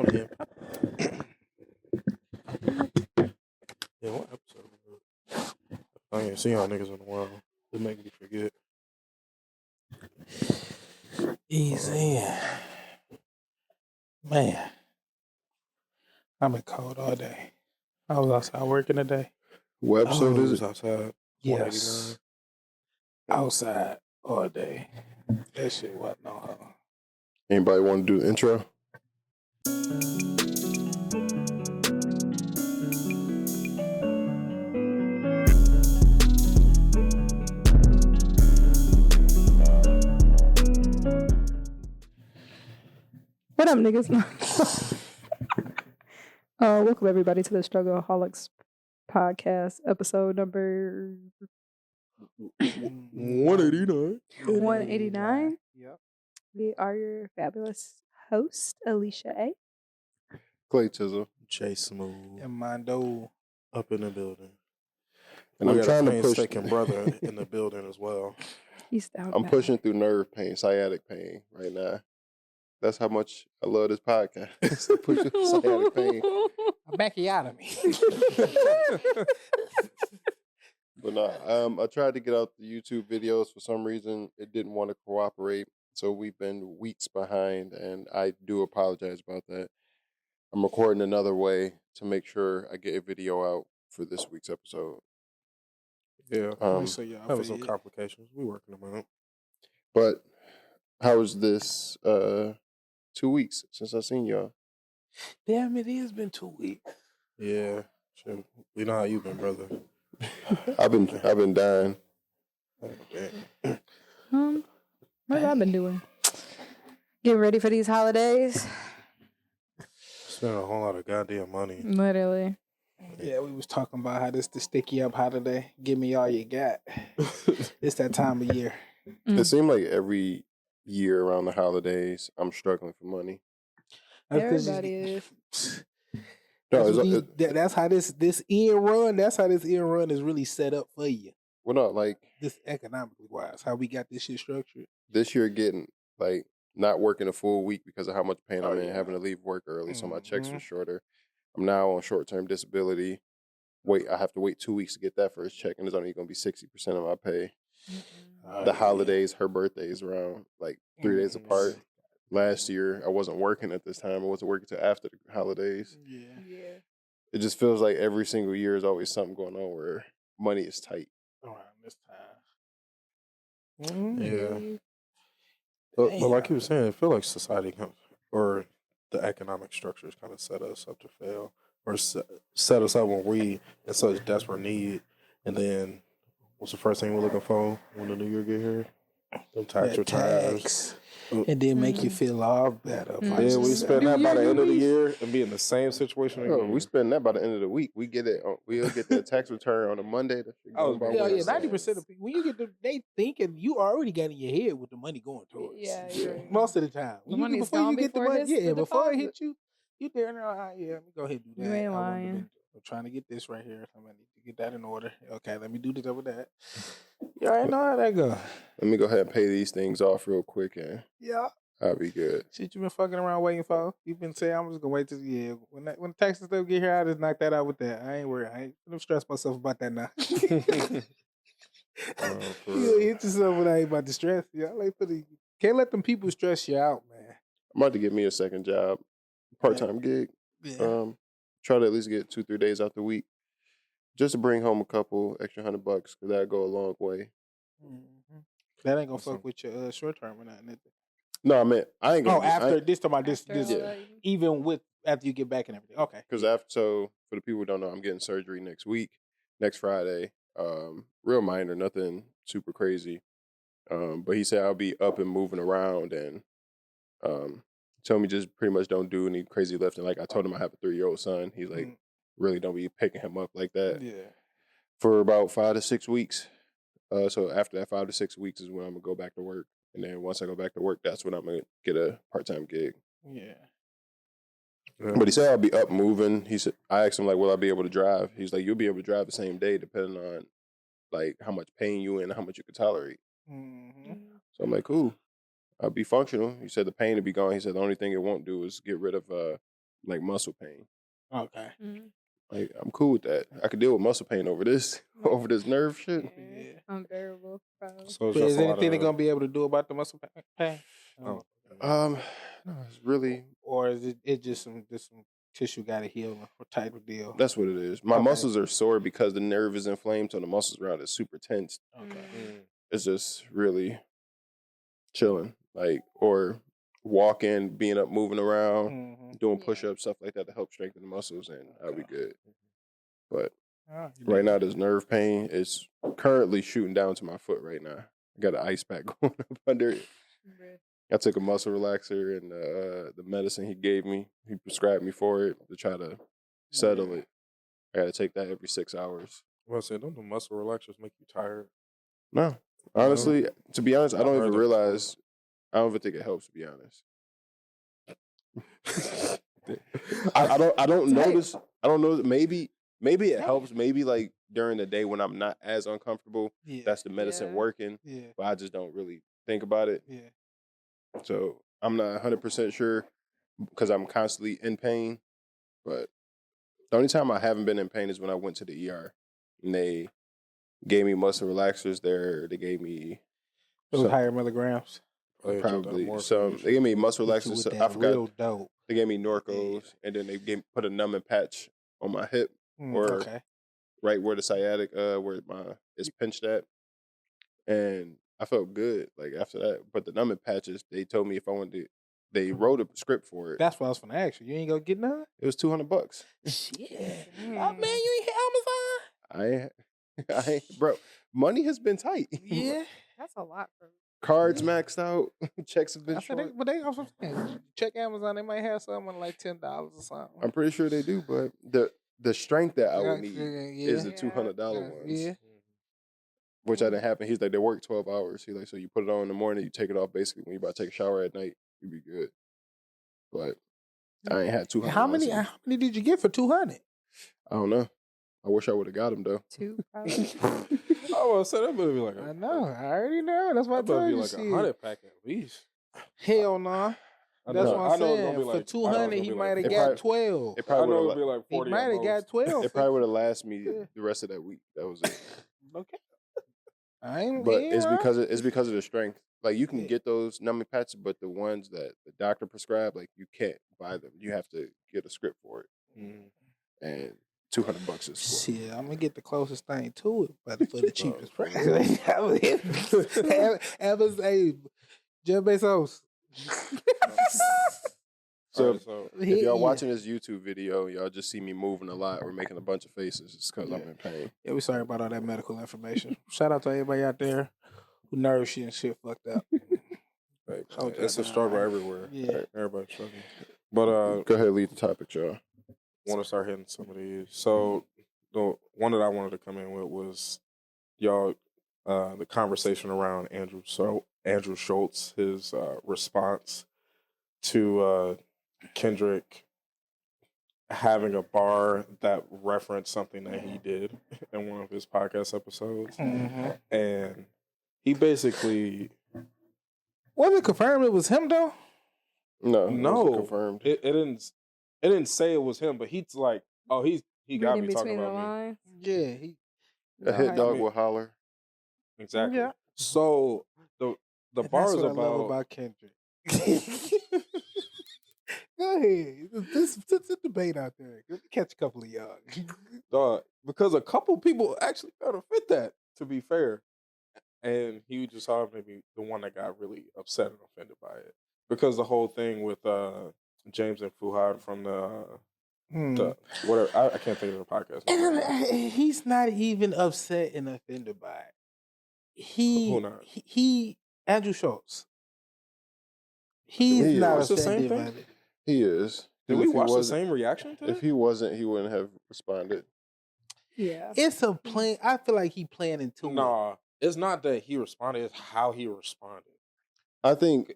Oh, yeah. Yeah, what episode was it? I ain't seen y'all niggas in a while. It make me forget. Easy. Man, I've been cold all day. I was outside working today. What episode is It's it? outside. Yes. Outside all day. That shit wasn't on her. Anybody want to do the intro? What up, niggas? Welcome everybody to the Struggleaholics podcast, episode number 189. 189. Yep. We are your fabulous host, Alicia A. Clay Chisel. Jay Smooth. And Mondo. Up in the building. And We I'm got trying a to push. painstaking brother in the building as well. He's down. I'm pushing through nerve pain, sciatic pain right now. That's how much I love this podcast. Pushing through sciatic pain. A backiotomy. But no, I tried to get out the YouTube videos. For some reason, it didn't want to cooperate. So we've been weeks behind, and I do apologize about that. I'm recording another way to make sure I get a video out for this week's episode. Yeah. So y'all That was some figured. complications. We working them out. But how was this 2 weeks since I seen y'all? Damn, it has been 2 weeks. Yeah. Shit. We know how you been, brother. I've been dying. What have I been doing? Getting ready for these holidays. Spent a whole lot of goddamn money. Literally. Yeah, we was talking about how this the sticky up holiday. Give me all you got. It's that time of year. It seemed like every year around the holidays, I'm struggling for money. Everybody is. No, That's how this year run. That's how this year run is really set up for you. well, no, like This economically wise, how we got this shit structured. this year getting like not working a full week because of how much pain I'm in, yeah. having to leave work early, so my checks Mhm. were shorter. I'm now on short-term disability. I have to wait 2 weeks to get that first check, and it's only going to be 60% of my pay. The holidays, her birthday is around like 3 days apart. Last year, I wasn't working at this time. I wasn't working till after the holidays. Yeah. It just feels like every single year is always something going on where money is tight. Around this time. Yeah. But like you were saying, I feel like society or the economic structures kind of set us up to fail, or set us up when we in such desperate need. And then, what's the first thing we're looking for when the new year get here? Them tax That returns. tax. And then make you feel all better. about Then we yourself. spend that by the end of the year and be in the same situation Oh, again. we spend that by the end of the week. We get it. We'll get the tax return on a Monday. That shit goes by Yeah, Wednesday. 90% of people, when you get they thinking you already got in your head with the money going towards. Yeah, you're right. Most of the time. The money's gone before it hits the before it deposit. hit you, you there now. Yeah, let me go ahead and do that. You ain't I wouldn't have lying. been- I'm trying to get this right here. I'm gonna need to get that in order. Okay, let me do this over that. You already know how that go. Let me go ahead and pay these things off real quick, and Yeah. I'll be good. Shit you been fucking around waiting for. You been saying I'm just gonna wait till when the taxes stuff get here, I just knock that out with that. I ain't worried. I ain't gonna stress myself about that now. For You real. hit yourself when I ain't about to stress. Yeah, can't let them people stress you out, man. I'm about to get me a second job, part-time gig. Yeah. Try to at least get 2-3 days out the week, just to bring home a couple extra $100 because that'd go a long way. Mhm. That ain't gonna Awesome. fuck with your short term or nothing. is it? No, I mean I ain't gonna. Oh, after this time about this, After all yeah. that, even with after you get back and everything. Okay. Because for the people who don't know, I'm getting surgery next week, next Friday. Real minor, nothing super crazy. But he said I'll be up and moving around, and told me just pretty much don't do any crazy lifting. Like I told him I have a 3-year-old son. He's like, really don't be picking him up like that Yeah. for about 5 to 6 weeks. So after that 5 to 6 weeks is when I'm gonna go back to work, and then once I go back to work, that's when I'm gonna get a part-time gig. Yeah. Yeah. But he said I'll be up moving. He said I asked him like, will I be able to drive? He's like, you'll be able to drive the same day, depending on like how much pain you in and how much you can tolerate. Mm-hmm. So I'm like, cool. I'll be functional. He said the pain will be gone. He said the only thing it won't do is get rid of like muscle pain. Okay. Like I'm cool with that. I could deal with muscle pain over this nerve shit. Yeah. Unbearable. Probably. So it's But just is a lot anything they're of, gonna be able to do about the muscle pain? oh, No, it's really Or is it just some tissue got to heal or type of deal? that's what it is. My Okay. muscles are sore because the nerve is inflamed, so the muscles around it super tense. Okay. It's just really chilling, like or walking, being up, moving around, Mm-hmm. doing Yeah. push-ups, stuff like that to help strengthen the muscles, and I'll be good. But You right did now, it. this nerve pain is currently shooting down to my foot right now. I got an ice pack going up under it. I took a muscle relaxer and the medicine he gave me, he prescribed me for it to try to settle it. I got to take that every 6 hours. Well, I said, don't the muscle relaxers make you tired? No, honestly, to be honest, I I've don't heard even that realize. I don't even think it helps. To be honest, I don't notice. I don't know. Maybe it helps. Maybe like during the day when I'm not as uncomfortable, Yeah. that's the medicine Yeah. working. Yeah. But I just don't really think about it. Yeah. So I'm not 100% sure because I'm constantly in pain. But the only time I haven't been in pain is when I went to the ER and they gave me muscle relaxers there. They gave me Those some- higher milligrams. probably some. They gave me muscle Hit you relaxers. with So that I forgot. real dope. They gave me Norcos, and then they put a numbing patch on my hip, Or- Okay. right where the sciatic, where it's pinched at, and I felt good like after that. But the numbing patches, they told me if I wanted to, they wrote a script for it. That's what I was gonna ask you. You ain't gonna get none? It was $200. Shit. Dang. Oh man, you ain't hit I ain't, bro. Money has been tight. Amazon? Yeah. That's a lot for Cards maxed out. Checks have been I said short. but they also check Amazon, they might have something like $10 or something. I'm pretty sure they do, but the strength that I would need Yeah. is the Yeah. $200 ones. Yeah. Which I didn't happen. He's like, they work 12 hours. He's like, so you put it on in the morning, you take it off basically when you about to take a shower at night, you be good. But I ain't had 200. How many did you get for 200? I don't know. I wish I would have got them though. 2, probably. Oh, well, so that better be like I know. I already know. That's why I That better told be you like shit. 100 pack at least. Hell no. I That's know- what I I'm know it's saying. gonna be For like- I know 200, it's he gonna be might like- have It got probably- 12. It I probably know would it'd be have. like He 40 might at have got most. 12. It probably would have lasted me Yeah. the rest of that week. That was it. Okay. I ain't. But he ain't it's wrong. because of the strength. Like you can Yeah. get those numbing patches, but the ones that the doctor prescribed, like you can't buy them. You have to get a script for it, and $200 is for it. Shit, I'm gonna get the closest thing to it, but for the cheapest for price. real. Ever say Jeff Bezos? So Alright, so if y'all watching this YouTube video, y'all just see me moving a lot or making a bunch of faces. It's because I'm in pain. Yeah, we sorry about all that medical information. Shout out to everybody out there who nerve shit and shit fucked up. like, Hold it's that a struggle down. everywhere. Yeah. Everybody's struggling. But Go ahead, lead the topic, y'all. want to start hitting some of these. So the one that I wanted to come in with was y'all the conversation around Andrew Schultz, his response to Kendrick having a bar that referenced something that he did in one of his podcast episodes, Mm-hmm. and he basically Was it confirmed it was him though? No, No. it wasn't confirmed. it didn't say it was him, but he's like, oh, he got Reading me talking between the about me. lines. Yeah, he. A hit dog mean- will holler. Exactly. Yeah. So the And bar that's is what I love about Kendrick. Go ahead. This debate out there. Let me catch a couple of y'all. Because a couple people actually kind of fit that, to be fair. And he just saw maybe the one that got really upset and offended by it. Because the whole thing with James and Fuhad from the whatever, I can't think of the podcast. And he's not even upset and offended by it. Who not? He Andrew Schultz. He's He not is. It's the same offended by thing? it. He is. Did If we he watch the wasn't- same reaction to If it? he wasn't, he wouldn't have responded. Yeah. It's a plan. I feel like he playing into it. Nah, it's not that he responded, it's how he responded. I think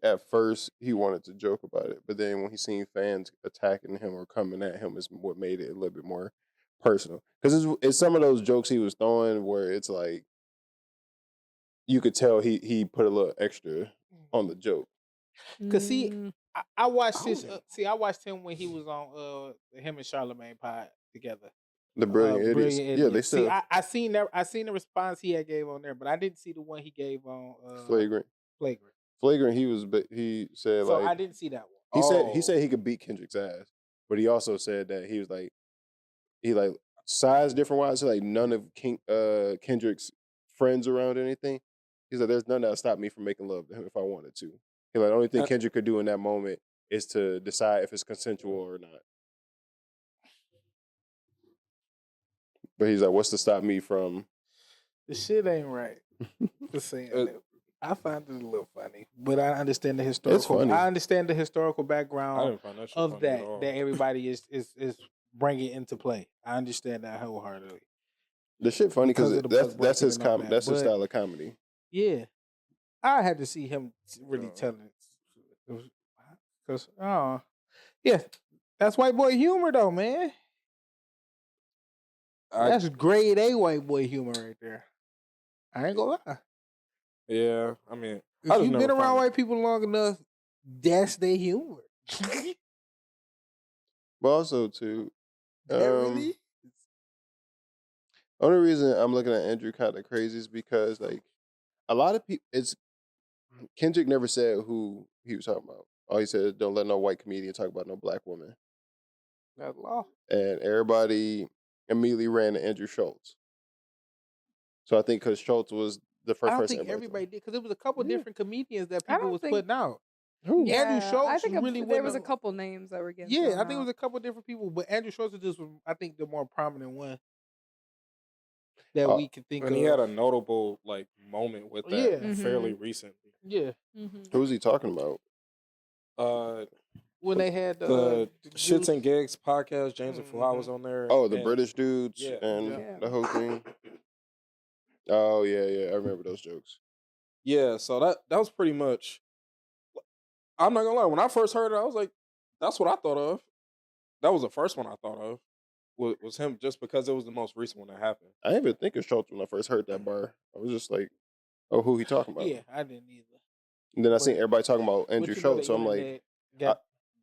at first he wanted to joke about it, but then when he seen fans attacking him or coming at him is what made it a little bit more personal. Because it's some of those jokes he was throwing where it's like you could tell he put a little extra on the joke. 'Cause see, Mm, I watched his. I watched him when he was on him and Charlamagne pod together. The Brilliant Idiots. Yeah, they still I seen that. I seen the response he had gave on there, but I didn't see the one he gave on Flagrant. Flagrant. He said so like I didn't see that one. He said he could beat Kendrick's ass, but he also said that he was like he like size different wise. So like none of Kendrick's friends around or anything. He's like, there's none that'll stop me from making love to him if I wanted to. He's like, the only thing Kendrick could do in that moment is to decide if it's consensual or not. But he's like, what's to stop me from? The shit ain't right. Just saying that. I find it a little funny, but I understand the historical. It's funny. I understand the historical background of that everybody is bringing into play. I understand that wholeheartedly. The shit funny because that's his that's his style of comedy. Yeah, I had to see him really telling it because yeah, that's white boy humor though, man. That's grade A white boy humor right there. I ain't gonna lie. Yeah, I mean, if you've been around white people long enough, that's their humor. But also, too, really? only reason I'm looking at Andrew kind of crazy is because, like, a lot of people, Kendrick never said who he was talking about. All he said is, don't let no white comedian talk about no black woman. That's law. And everybody immediately ran to Andrew Schultz. So I think because Schultz was the first person. I don't think everybody did because it was a couple different comedians that people was putting out. Who? Yeah, Andrew Schultz I think really there was a couple names that were getting. Yeah, I think it was a couple different people, but Andrew Schultz is just, I think, the more prominent one that we can think of. And he had a notable like moment with that fairly recently. Yeah. Who was he talking about? When they had the Shits and Gigs podcast, James and Fuhad was on there. Oh, the British dudes and the whole thing. Oh yeah, I remember those jokes. Yeah, so that was pretty much. I'm not gonna lie. When I first heard it, I was like, "That's what I thought of." That was the first one I thought of. Was him just because it was the most recent one that happened. I didn't even think of Schultz when I first heard that bar. I was just like, "Oh, who he talking about?" Yeah, I didn't either. And then I seen everybody talking about Andrew Schultz, so I'm like,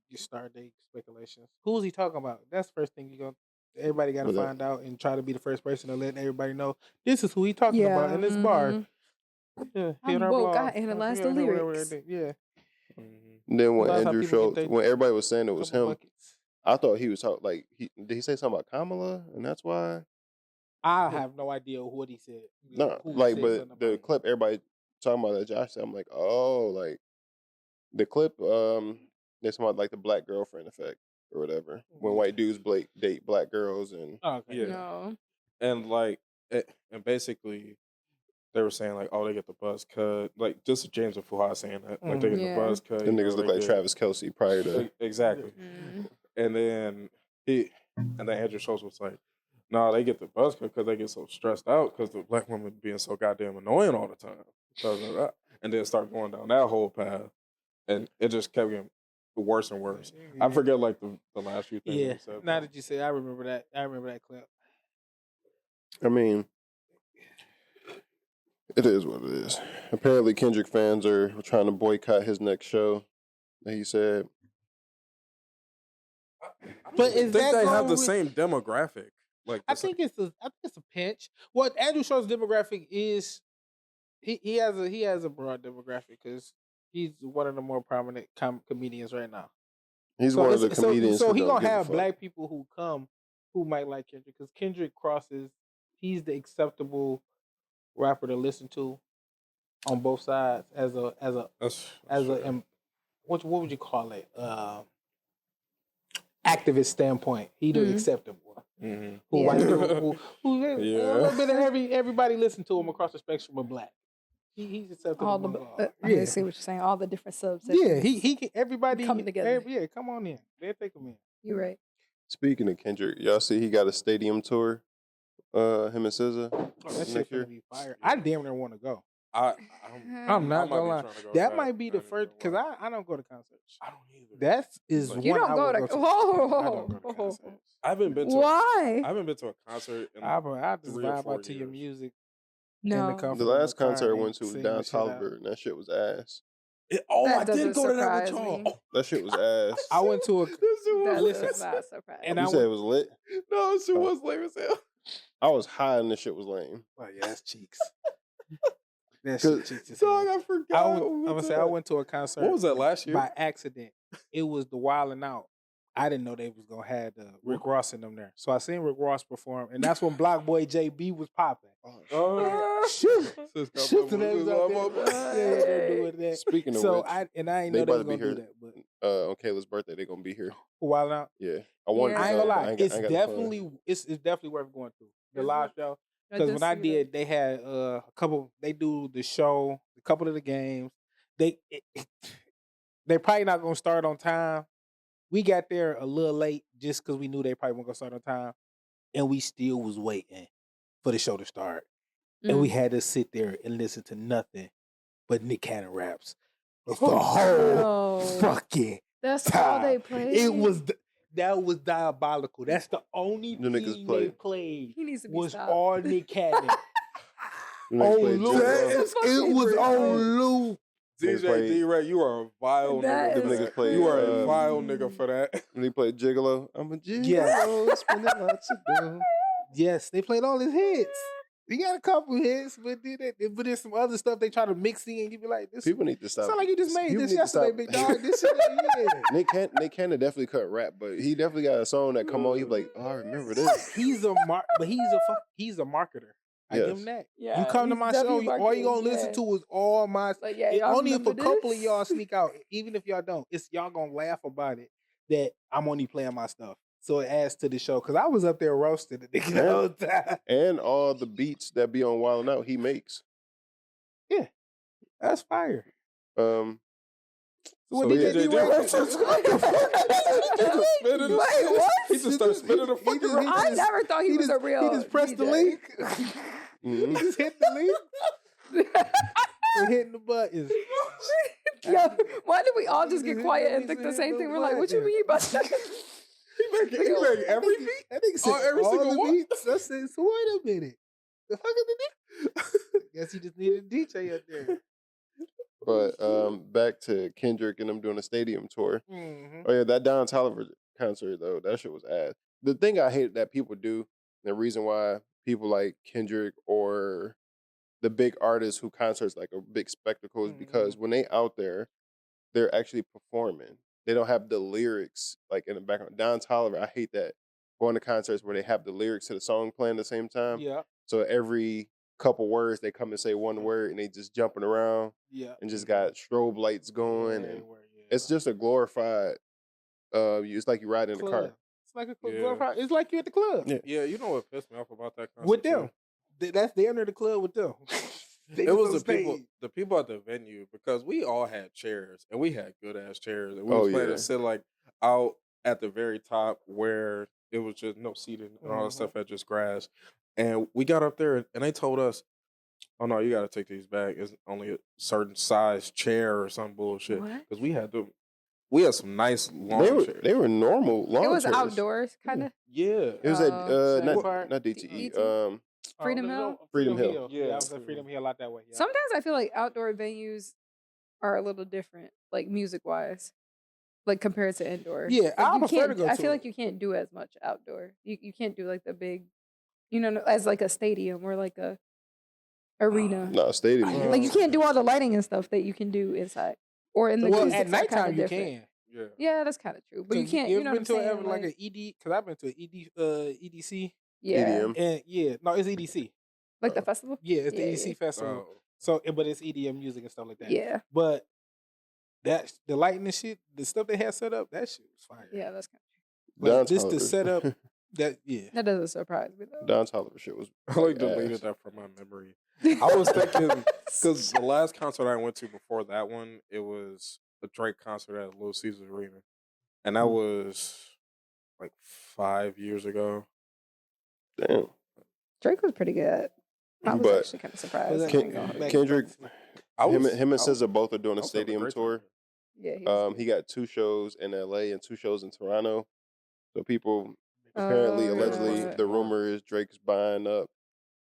you start the speculations. Who's he talking about? That's the first thing everybody got to find out and try to be the first person to let everybody know this is who he talking about in this bar. Yeah, I'm woke. I analyzed the lyrics. Yeah. And then when Andrew Schultz, when everybody was saying it was him, I thought he was talking like did he say something about Kamala, and that's why? I have no idea what he said. No, like, but the clip everybody talking about that Josh said, I'm like, oh, like the clip, they're talking about like the black girlfriend effect or whatever. When white dudes date black girls and and like and basically they were saying like, oh, they get the buzz cut, like just James and Fuhad saying that, like they get the buzz cut. The niggas look like Travis Kelce prior to exactly. And then Andrew Schultz was like, no, they get the buzz cut because they get so stressed out because the black woman being so goddamn annoying all the time. And then start going down that whole path, and it just kept getting worse and worse. I forget like the last few things. Yeah, he said, now that you say, I remember that. I remember that clip. I mean, it is what it is. Apparently, Kendrick fans are trying to boycott his next show. That he said. But is that they have the same demographic? Like I think it's a pinch. What Andrew Schultz's demographic is, he has a broad demographic because he's one of the more prominent comedians right now. He's one of the comedians. So he gonna have black people who come who might like Kendrick because Kendrick crosses. He's the acceptable rapper to listen to on both sides as a what would you call it? Activist standpoint. He the acceptable. Everybody listen to him across the spectrum of black. He's acceptable. I see what you're saying. All the different subsections. Yeah, he can, everybody come together. Come on in. They'll take him in. You're right. Speaking of Kendrick, y'all see he got a stadium tour. Him and SZA. Oh, that shit's gonna be fire. I damn near want to go. I'm not gonna lie. That might be the first because I don't go to concerts. I don't either. That is you one don't I go would to. go to. Whoa. I don't go to concerts. I haven't been to. Why? I haven't been to a concert. In I just 3 or vibe 4 out to your music. No. The last concert I went to was Don Toliver, and that shit was ass. I did go to that with y'all. me. That shit was ass. I went to a. That Listen, is not surprising. and You I said it went. was lit? No, shit was lame as hell. I was high and this shit was lame. Oh yeah, that's cheeks. That shit cheeks. Dog, I forgot. I'm gonna say I went to a concert. What was that last year? By accident. It was the Wild 'N Out. I didn't know they was gonna have the Rick Ross in them there. So I seen Rick Ross perform, and that's when Block Boy JB was popping. Shoot. Shoot, they was out there. Doing that. Speaking of So which, I ain't know they they was about to be gonna do here. that. But on Kayla's birthday, they're gonna be here. Wild 'N Out. Yeah, I wanted. Yeah. To I ain't go, gonna but lie. I ain't It's got the definitely it's definitely worth going to the live show. I Because did when I see did, they had a couple. They do the show, a couple of the games. They probably not gonna start on time. We got there a little late just because we knew they probably weren't gonna start on time, and we still was waiting for the show to start, and we had to sit there and listen to nothing but Nick Cannon raps the whole fucking That's time. all they played. It was that was diabolical. That's the only The niggas thing played. they played He needs to be was stopped. all Nick Cannon. They on played loop. Jigga. It was on loop. DJ played- D-Ray, you are a vile That nigga. Them is niggas played. You are a vile nigga for that. When they played Gigolo, I'm a Gigolo, Yeah. spending lots of dough. Yes, they played all his hits. He got a couple hits, but there's some other stuff they try to mix in. You be like, this People need to stop. sound like you just made people this need to yesterday, stop. big dog. This shit, yeah. Nick Cannon definitely cut rap, but he definitely got a song that come on. He's like, oh, I remember this. He's a marketer. I give him that. Yeah, You come to he's my show, definitely all you gonna marketing, listen yeah. to is all my. Like, yeah, y'all Only if a remember couple of this? y'all sneak out, even if y'all don't, it's y'all gonna laugh about it that I'm only playing my stuff. So it adds to the show because I was up there roasting the nigga the whole time. And all the beats that be on Wild 'N Out, he makes. That's fire. So What yeah. DJ Wait, what? He just started spinning the fucking just- I never thought he was a real. He just pressed the DJ. link. Mhm. He just hit the link. We're hitting the buttons. Yo, why did we all just get quiet and think the same thing? We're like, what you mean by that? He make every beat. That nigga said every all single the one? beats. I said, so wait a minute. The fuck is the Guess he just needed a DJ up there. But back to Kendrick and them doing a stadium tour. Mm-hmm. Oh yeah, that Don Toliver concert though, that shit was ass. The thing I hate that people do, the reason why people like Kendrick or the big artists who concerts like a big spectacle is because when they out there, they're actually performing. They don't have the lyrics like in the background. Don Toliver, I hate that. Going to concerts where they have the lyrics to the song playing at the same time. Yeah. So every couple words they come and say one word and they just jumping around Yeah. and just got strobe lights going and it's just a glorified it's like you ride in the car. It's like a club. Yeah. It's like you at the club. Yeah. Yeah, you know what pissed me off about that concert? With too? them. They enter the club with them. They It was on the people at the venue because we all had chairs and we had good ass chairs and we Oh, was planning yeah. to sit like out at the very top where it was just no seating and all that Mhm. stuff at just grass. And we got up there and they told us, "Oh no, you got to take these back. It's only a certain size chair or some bullshit." What? Because we had some nice long chairs. They were normal lawn It was chairs. outdoors, kind of. Yeah, It was at Oh, not DTE. DTE? Freedom Hill? Freedom Hill. Yeah, Yeah. I was at Freedom Hill out that way. Yeah. Sometimes I feel like outdoor venues are a little different, like music wise, like compared to indoor. Yeah, Like, I you prefer can't- to go I to feel it. like you can't do as much outdoor. You can't do like the big, as like a stadium or like a arena. No, stadium. Like you can't do all the lighting and stuff that you can do inside or in the Well, acoustics at are kinda nighttime you different. can. yeah. Yeah, that's kind of true. But you 'Cause can't. You You know ever what been I'm to saying? like an ED? Because I've been to an EDC. yeah, EDM. And yeah, no, it's EDC. like the festival. Yeah, it's the Yeah, EDC festival. Oh. So, but it's EDM music and stuff like that. Yeah, But the lighting and shit, the stuff they had set up, that shit was fire. yeah, that's kind But just Toliver. the setup, that doesn't surprise me though. Don Toliver shit was I like ass. deleted that from my memory. I was thinking because the last concert I went to before that one, it was a Drake concert at Little Caesars Arena, and that was like 5 years ago. Damn. Drake was pretty good. I was But- actually kind of surprised. Was I that- ain't gonna hold you. Kendrick, him and I was- SZA both are doing I a was having stadium great tour. time. Yeah, he was He got 2 shows in LA and 2 shows in Toronto. So people apparently, Oh, allegedly, yeah. the rumor is Drake's buying up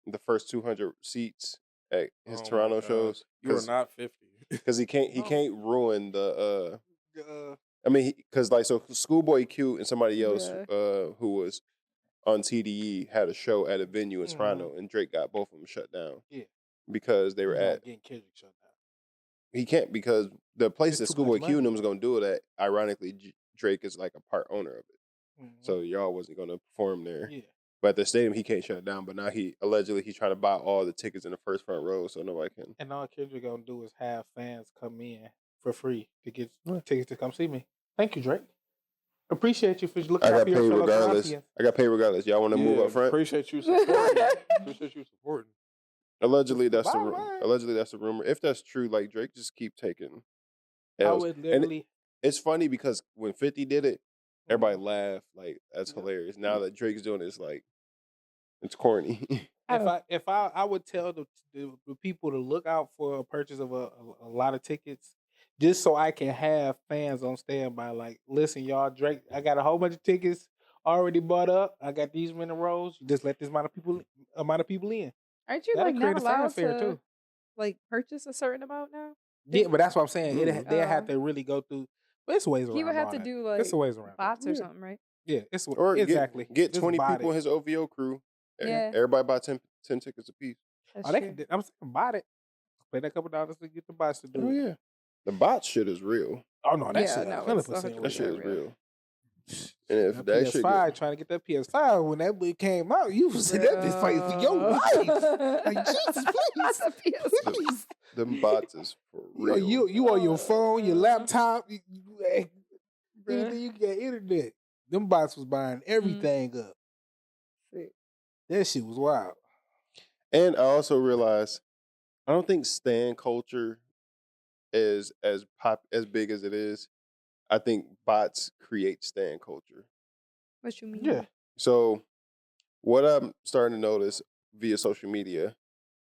the first 200 seats at his Oh my Toronto God. shows. You are 'cause not 50. because he can't ruin the. Uh, I mean, because like so, Schoolboy Q and somebody else who was on TDE had a show at a venue in Toronto, and Drake got both of them shut down. Yeah, because they were at. Getting Kendrick shut down. He can't because the place that It's too Schoolboy much Q and money. them was gonna do it at. Ironically, Drake is like a part owner of it, so y'all wasn't gonna perform there. Yeah. But at the stadium, he can't shut it down. But now he's trying to buy all the tickets in the first front row, so nobody can. And all Kendrick gonna do is have fans come in for free to get tickets to come see me. Thank you, Drake. Appreciate you for looking out for your fellow Colombians. I got paid regardless. Y'all want to move up front? Appreciate you supporting. Appreciate you supporting. Allegedly, that's the rumor. If that's true, like Drake just keep taking L's. I would literally. It's funny because when 50 did it, everybody laughed like that's hilarious. Now that Drake's doing it, it's like it's corny. If I would tell the people to look out for a purchase of a lot of tickets, just so I can have fans on standby. Like, listen, y'all, Drake, I got a whole bunch of tickets already bought up. I got these many rows. Just let this amount of people in. Aren't you That'll like create not a allowed fanfare, to too. like purchase a certain amount now? Yeah, but that's what I'm saying. They have to really go through. But it's ways around. He would have all to that. do like it's ways around bots or something, right? Yeah, it's Or exactly. Get Just 20 bot people in it. his OVO crew. Yeah. Everybody buy 10 tickets a piece. That's Oh, they true. can, I'm saying bot it. Pay that $2 to get the bots to do Oh it. yeah, the bot shit is real. Oh no, that Yeah, shit no, 100% it's real. That shit is real. real. And if that shit PS5, trying to get that PS5 when that boy came out, you was in that bitch fighting for your life. Like, Jesus, please. Please. them bots is for real. You on your phone, your laptop, anything you get internet. Them bots was buying everything up. That shit was wild. And I also realized I don't think stan culture is as big as it is. I think bots create stan culture. What you mean? Yeah. So what I'm starting to notice via social media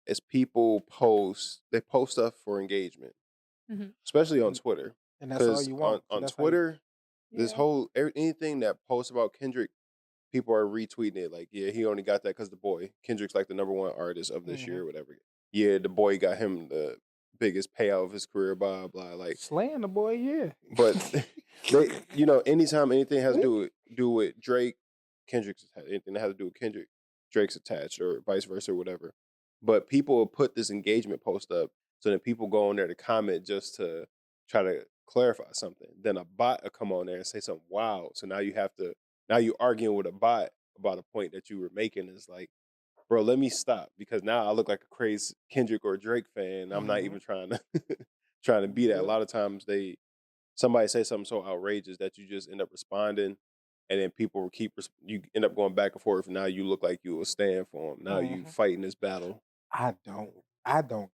is people post stuff for engagement, especially on Twitter. And that's all you want. On Twitter, this whole anything that posts about Kendrick, people are retweeting it. Like, yeah, he only got that because the boy Kendrick's like the #1 artist of this year, or whatever. Yeah, the boy got him the biggest payout of his career. Blah blah. Like slaying the boy, yeah. But they, anytime anything has to do with Drake, Kendrick's attached. Anything that has to do with Kendrick, Drake's attached, or vice versa, or whatever. But people will put this engagement post up so that people go on there to comment just to try to clarify something. Then a bot will come on there and say something wild. So now you arguing with a bot about a point that you were making. Is like, bro, let me stop because now I look like a crazy Kendrick or Drake fan. I'm not even trying to be that. A lot of times somebody say something so outrageous that you just end up responding, and then people you end up going back and forth. And now you look like you will stand for them. Now you fighting this battle. I don't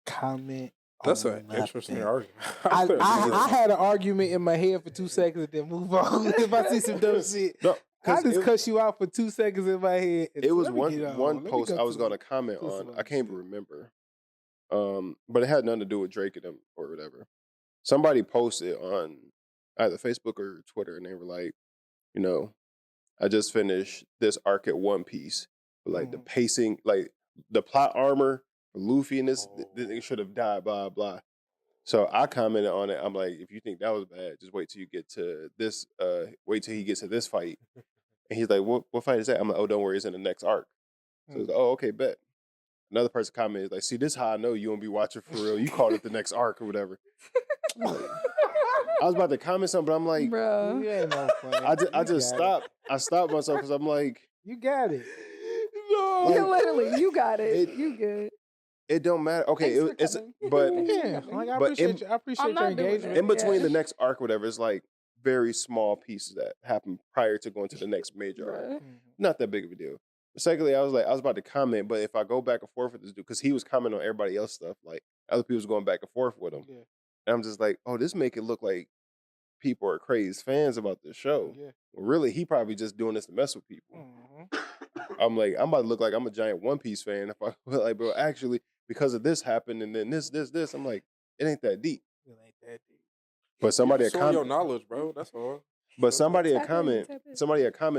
comment. That's an interesting argument. I had an argument in my head for 2 seconds and then move on. If I see some dumb shit, No, I just cuss you out for 2 seconds in my head. It was one post I was going to comment on. I can't even remember. But it had nothing to do with Drake and them or whatever. Somebody posted on either Facebook or Twitter, and they were like, I just finished this arc at One Piece. But like the pacing, like the plot armor, Luffy and this should have died, blah, blah. So I commented on it. I'm like, if you think that was bad, just wait till you get to this, wait till he gets to this fight. And he's like, what fight is that? I'm like, oh, don't worry, it's in the next arc. So he's like, oh, okay, bet. Another person commented, like, see, this is how I know you won't be watching for real. You called it the next arc or whatever. I was about to comment something, but I'm like, bro, you ain't no funny. I just stopped. I stopped myself because I'm like, you got it. No, you literally, you got it. You good. It don't matter. Okay, it's but yeah, like I but appreciate you. I appreciate your engagement. In between the next arc, whatever, it's like very small pieces that happen prior to going to the next major arc. Not that big of a deal. Secondly, I was about to comment, but if I go back and forth with this dude, because he was commenting on everybody else's stuff, like other people was going back and forth with him, and I'm just like, oh, this make it look like people are crazy fans about this show. Yeah. Well, really, he probably just doing this to mess with people. I'm like, I'm about to look like I'm a giant One Piece fan if I like, bro. Actually, because of this happened, and then this, I'm like, it ain't that deep. It ain't that deep. But somebody show your knowledge, bro. That's all. But somebody had comment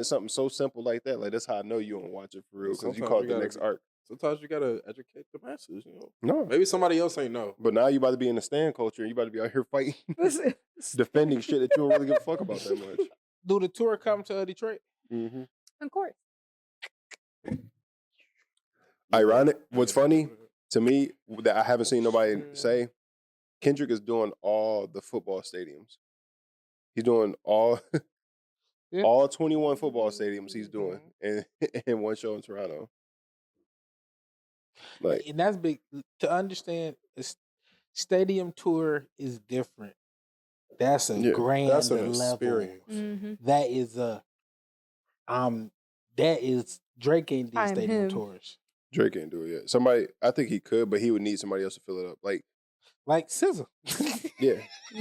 something so simple like that. Like, that's how I know you don't watch it for real, because you call it the next arc. Sometimes you gotta educate the masses. No, Maybe somebody else ain't know. but now you about to be in the stand culture, and you about to be out here fighting, defending shit that you don't really give a fuck about that much. Do the tour come to Detroit? Mm-hmm. Of course. Ironic. What's funny to me that I haven't seen nobody say, Kendrick is doing all the football stadiums. He's doing all 21 football stadiums. He's doing in one show in Toronto. Like, And that's big to understand. A stadium tour is different. That's a grand that's an level. experience. Mm-hmm. That is Drake ain't these I'm stadium him. tours. Drake can't do it yet. Somebody, I think he could, but he would need somebody else to fill it up. Like SZA. Yeah.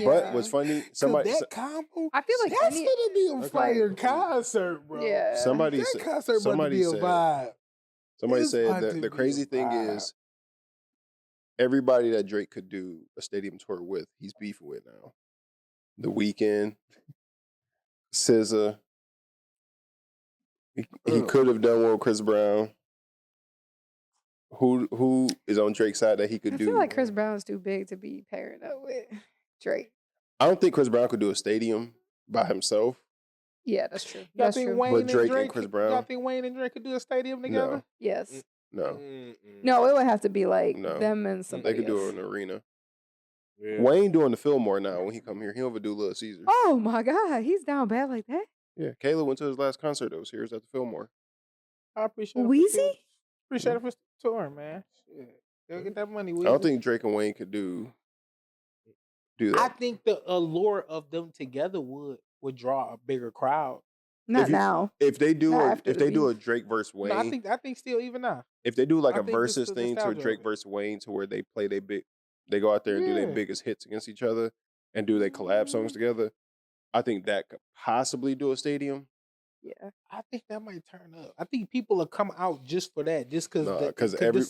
But what's funny, somebody, that combo, I feel like that's any- gonna be a Okay. fire concert, bro. Yeah. somebody, That concert about to somebody be a said, vibe. somebody It's said about that to the be crazy a thing vibe. is, everybody that Drake could do a stadium tour with, he's beefing with now. The Weeknd, SZA. He could have done one with Chris Brown. Who is on Drake's side that he could I do? feel like Chris Brown's too big to be pairing up with Drake. I don't think Chris Brown could do a stadium by himself. Yeah, that's true. Y'all That's think true. Wayne But and Drake and Drake? Chris Brown? Y'all think Wayne and Drake could do a stadium together? Yes. No, No, it would have to be like No. them and they somebody could do else. an arena. Yeah. Wayne doing the Fillmore now when he come here. He don't ever do Little Caesars. Oh my God, he's down bad like that. Yeah, Kayla went to his last concert that was here. It was at the Fillmore. I appreciate it. Wheezy? Appreciate it for touring, man. Shit. Go get that money, Wheezy. I don't think Drake and Wayne could do that. I think the allure of them together would draw a bigger crowd. Not If you- now. if they do Not a, after if the they do a beef. Drake versus Wayne, No, I think still even now. if they do like I a think this versus the thing to a nostalgia of Drake it. versus Wayne, to where they play they go out there and do their Yeah. biggest hits against each other and do their collab songs together. I think that could possibly do a stadium. Yeah. I think that might turn up. I think people will come out just for that, just because Nah, 'cause every-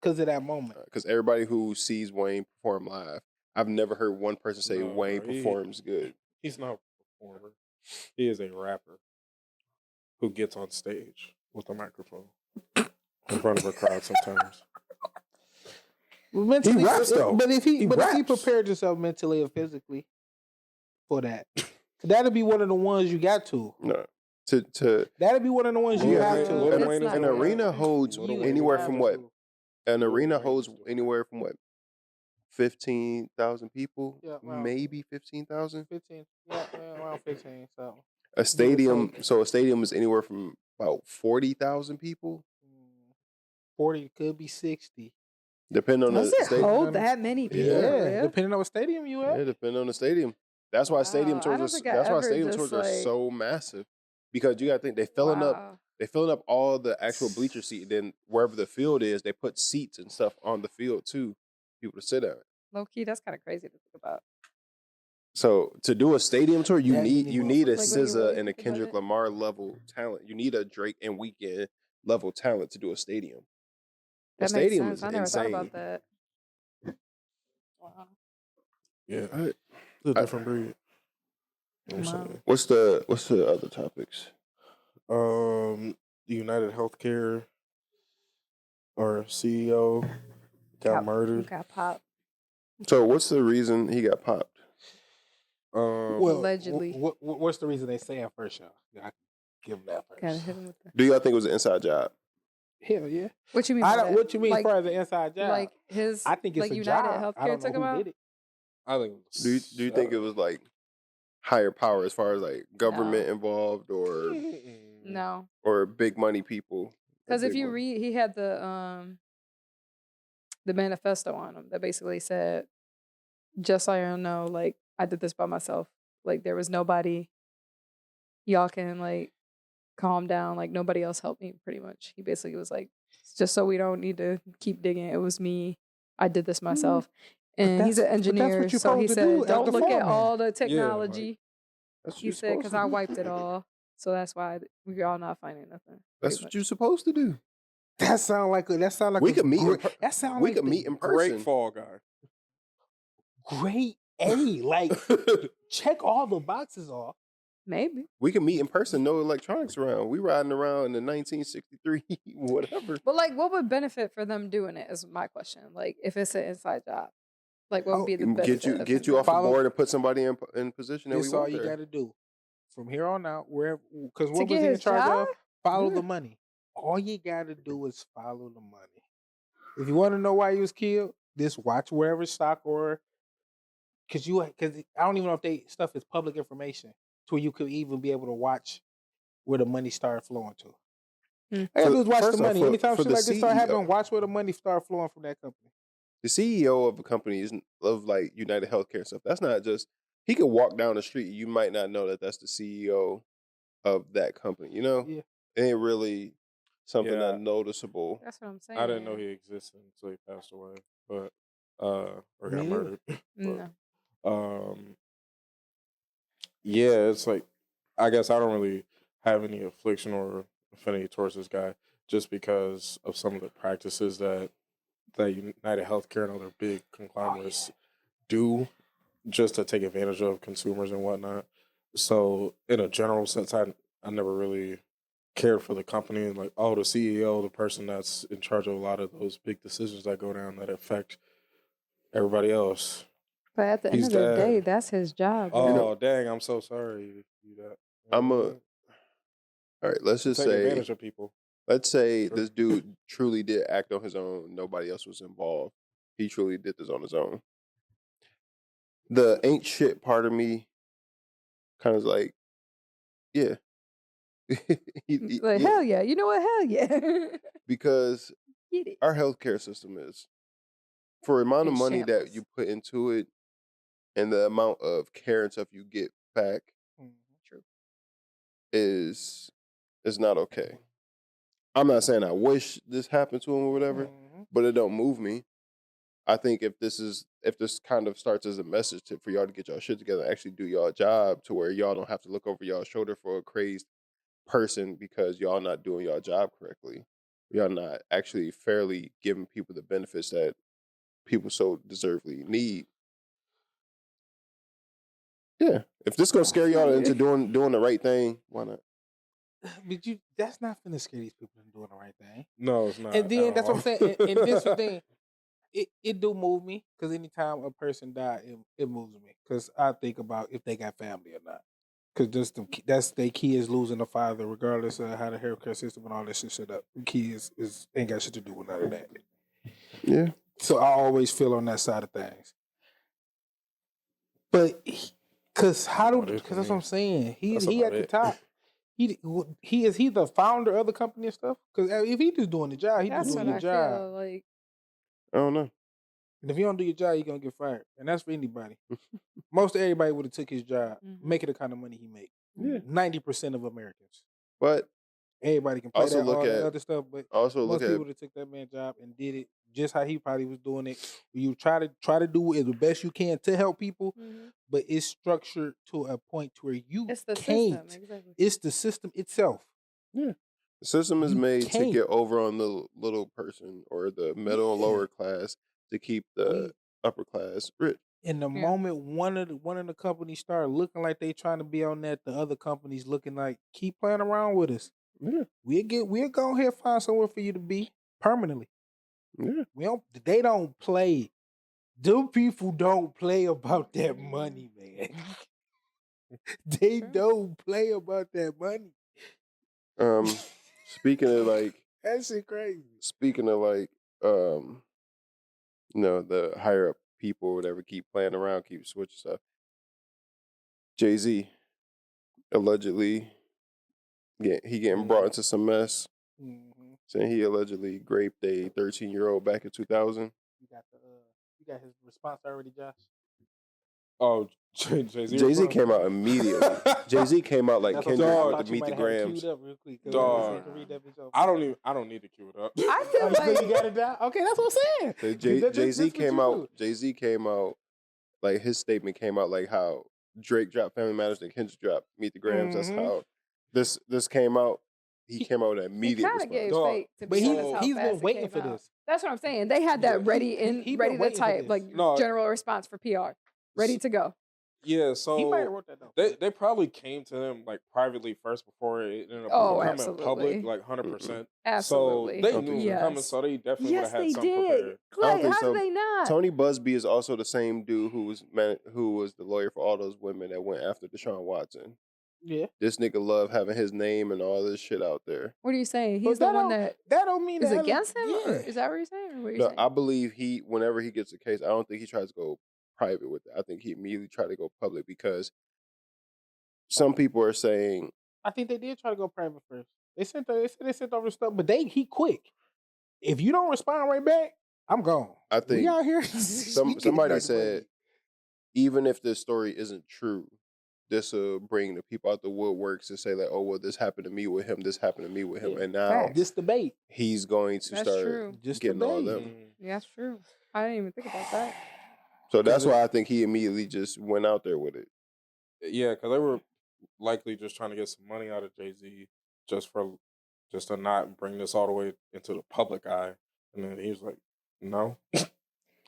because of that moment. Because everybody who sees Wayne perform live, I've never heard one person say No, Wayne he- performs good. He's not a performer. He is a rapper who gets on stage with a microphone in front of a crowd sometimes. Well, mentally, raps, though. But if he raps. prepared himself mentally or physically for that, that'll be one of the ones you got to. No, to That'll be one of the ones you Lil have Wayne- to. Lil That's Wayne is not an good. arena holds Lil Wayne anywhere is from a what? rapper. An Lil arena Wayne holds is a anywhere from what? 15,000 people, Yeah, wow. maybe 15,000. 15, yeah, around 15. So A stadium, so a stadium is anywhere from about 40,000 people, 40 could be 60. depending on Does the it stadium. hold that many people? Yeah. for Yeah, real? depending on what stadium you Yeah, at. depending on the stadium. That's why stadium Wow, I tours don't are. think I That's why ever stadium just, tours are like- so massive, because you got to think they filling up. Wow. They filling up all the actual bleacher seat. Then wherever the field is, they put seats and stuff on the field too, people to sit at. Low key, that's kind of crazy to think about. So to do a stadium tour, you That need many you need a Like, when you SZA really and a think about Kendrick it. Lamar level talent. You need a Drake and Weeknd level talent to do a stadium. A That stadium makes is sense. I never insane. thought about that. Wow. Yeah, All right. it's a different breed. You know what I'm Wow. saying? What's the other topics? The United Healthcare or CEO got murdered. Got popped. So what's the reason he got popped? Well, Allegedly. What's the reason they saying first, y'all? I can give them that first. Gotta hit him with that. Do y'all think it was an inside job? Hell yeah. What you mean? I by don't. that? What you mean Like, as far as an inside job? like his? I think it's like a United job. I Healthcare don't took know him who out. did it. I think. Do you think it was like higher power as far as like government involved or No, big money people? because if Big you money. read, he had the manifesto on him that basically said, "Just so you know, like I did this by myself. Like there was nobody. Y'all can like calm down. Like nobody else helped me. Pretty much. He basically was like, just so we don't need to keep digging. It was me. I did this myself." And he's an that's what engineer, you're so he supposed to do said, as "Don't the look at foreman." all the technology." like, That's what He you're said, supposed because to I do. wiped it all. So that's why we're all not finding nothing. That's pretty what you're supposed to do. That sound like We could meet in great, per- that sound We like could the meet in person. Great fall guy. great A. Like check all the boxes off. Maybe. We can meet in person, no electronics around. We riding around in the 1963, whatever. But like, what would benefit for them doing it is my question. Like, if it's an inside job, like, what would be the benefit? Get you off the board and put somebody in position that we That's want all you there. got to do. From here on out, wherever, because what get was he in his charge job? of? Follow the money. All you got to do is follow the money. If you want to know why he was killed, just watch wherever stock or because I don't even know if they stuff is public information to where you could even be able to watch where the money started flowing to. I gotta do is watch the money. Anytime shit like this start happening, watch where the money start flowing from that company. The CEO of a company of like United Healthcare and stuff. That's not just he could walk down the street. You might not know that that's the CEO of that company. You know, Yeah. It ain't really something Yeah. that noticeable. That's what I'm saying. I didn't know he existed until he passed away, but or got Me neither. murdered. No. Yeah, it's like I guess I don't really have any affliction or affinity towards this guy just because of some of the practices that United Healthcare and other big conglomerates do just to take advantage of consumers and whatnot. So in a general sense, I never really cared for the company and like, oh, the CEO, the person that's in charge of a lot of those big decisions that go down that affect everybody else. But at the end of the day, that's his job. Oh, dang, I'm so sorry to do that. All right, let's just Take say advantage of people. Let's say this dude truly did act on his own. Nobody else was involved. He truly did this on his own. The ain't shit part of me kind of like, yeah. Hell yeah. You know what? Hell yeah. Because our healthcare system is, for the amount of money that you put into it and the amount of care and stuff you get back, is not okay. I'm not saying I wish this happened to him or whatever, but it don't move me. I think if this kind of starts as a message for y'all to get y'all shit together, actually do y'all job to where y'all don't have to look over y'all shoulder for a crazed person because y'all not doing y'all job correctly. Y'all not actually fairly giving people the benefits that people so deservedly need. Yeah, if this gonna scare y'all into doing the right thing, why not? But that's not finna scare these people into doing the right thing. No, it's not. And then that's what I'm saying. And this the thing, it do move me because anytime a person die, it moves me because I think about if they got family or not. Because that's their kids losing a father, regardless of how the healthcare system and all that shit set up. Kids ain't got shit to do with none of that. Yeah. So I always feel on that side of things. But because that's what I'm saying. He at the top. Is he the founder of the company and stuff? Because if he just doing the job, he just doing the job. Feel like. I don't know. And if you don't do your job, you're gonna get fired, and that's for anybody. Most everybody would have took his job, making the kind of money he make. Yeah, 90% of Americans. But everybody can play also that all that other stuff, but also most people would have took that man's job and did it just how he probably was doing it. You try to do it the best you can to help people, but it's structured to a point to where you it's the can't. System, exactly. It's the system itself. Yeah. The system is made to get over on the little person or the middle and lower class to keep the upper class rich. In the moment one of the companies start looking like they trying to be on that, the other companies looking like keep playing around with us. Yeah. We'll go ahead and find somewhere for you to be permanently. Yeah. They don't play. Them people don't play about that money, man. They don't play about that money. Speaking of like that shit crazy. Speaking of like the higher up people or whatever keep playing around, keep switching stuff. Jay-Z allegedly getting brought into some mess. Saying he allegedly raped a 13-year-old back in 2000. You got his response already, Josh? Oh, Jay-Z came out immediately. Jay-Z came out like Kendrick with the Meet the Grams. Dog, I don't need to cue it up. I feel like you got it down. Okay, that's what I'm saying. Jay-Z came out. Jay-Z came out like his statement came out like how Drake dropped Family Matters and Kendrick dropped Meet the Grams. That's how this came out. He came out with an immediate response. But he's been waiting for this. That's what I'm saying. They had that ready to type, like general response for PR, ready to go. Yeah, He so might have wrote that down. they probably came to him like privately first before it ended up becoming absolutely. public, like 100%. Absolutely. So they Don't knew think it was so. coming, so they definitely would Yes, have had they something did. prepared. I don't Like, think how so. did they not? Tony Busby is also the same dude who was the lawyer for all those women that went after Deshaun Watson. Yeah. This nigga love having his name and all this shit out there. What are you saying? But He's the one that don't mean is that against him? Or Yeah. is that what you're saying? Or what are you No, saying? I believe whenever he gets a case, I don't think he tries to go private with it. I think he immediately tried to go public because some people are saying I think they did try to go private first. They said they sent over stuff, but he quick. If you don't respond right back, I'm gone. I think we out here. somebody said even if this story isn't true, this will bring the people out the woodworks to say like, oh well, this happened to me with him, this happened to me with him, and now this debate. he's going to That's start true. Just getting all of debate. them. Yeah, that's true. I didn't even think about that. So that's why I think he immediately just went out there with it. Yeah, because they were likely just trying to get some money out of Jay-Z just to not bring this all the way into the public eye. And then he was like, no,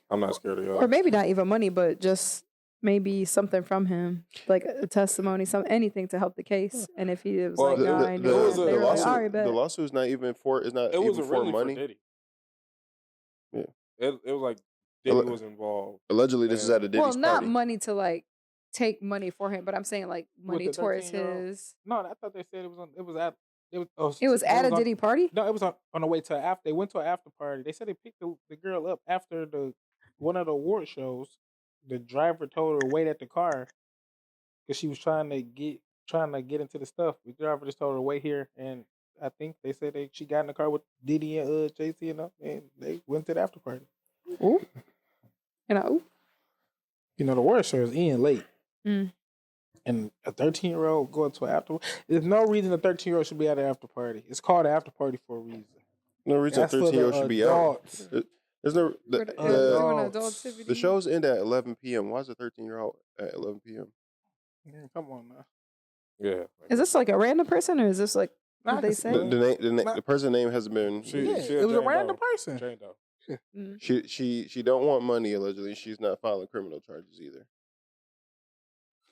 I'm not scared of y'all. Or maybe not even money, but just maybe something from him, like a testimony, anything to help the case. And if he was Well, like, no, I ain't doing it, they were like, all right, bet. The lawsuit's not even for It was even for originally money. for Diddy. Yeah. It was like Diddy was involved. Allegedly, this is at a Diddy's Well, not party. money to like take money for him, but I'm saying like money With the towards 13-year-old? his. No, I thought they said it was at a Diddy party? No, it was on the way to after. They went to an after party. They said they picked the girl up after one of the award shows. The driver told her to wait at the car because she was trying to get into the stuff. The driver just told her to wait here, and I think they said she got in the car with Diddy and Jay-Z and they went to the after party. Ooh. You know, the award show is in late. Mm. And a 13-year-old going to an after. There's no reason a 13-year-old should be at an after party. It's called an after party for a reason. No reason a 13-year-old should be out. There's no the shows end at 11 p.m. Why is a 13-year-old at 11 p.m.? Yeah, come on now. Yeah. Is this like a random person or is this like what they say? The person's name hasn't been. It was a random person. Jane Doe. She don't want money allegedly. She's not filing criminal charges either.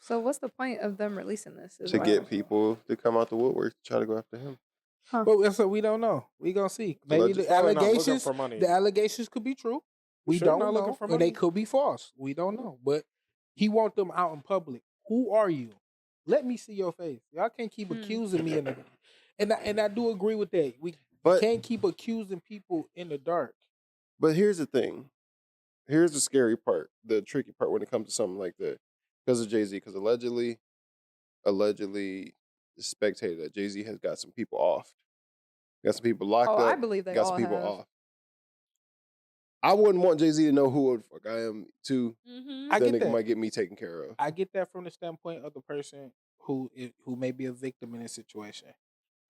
So what's the point of them releasing this? To get people to come out the woodwork to try to go after him. Huh. But that's what we don't know. We gonna see. Maybe the allegations could be true. We don't know. Or they could be false. We don't know. But he want them out in public. Who are you? Let me see your face. Y'all can't keep accusing me and I do agree with that. We can't keep accusing people in the dark. But here's the thing. Here's the scary part, the tricky part when it comes to something like that. Because of Jay-Z, because allegedly spectated that Jay-Z has got some people off. Got some people locked up. I believe they got all some people have. off. I wouldn't want Jay-Z to know who the fuck I am too. Mm-hmm. I That get nigga that. might get me taken care of. I get that from the standpoint of the person who may be a victim in this situation.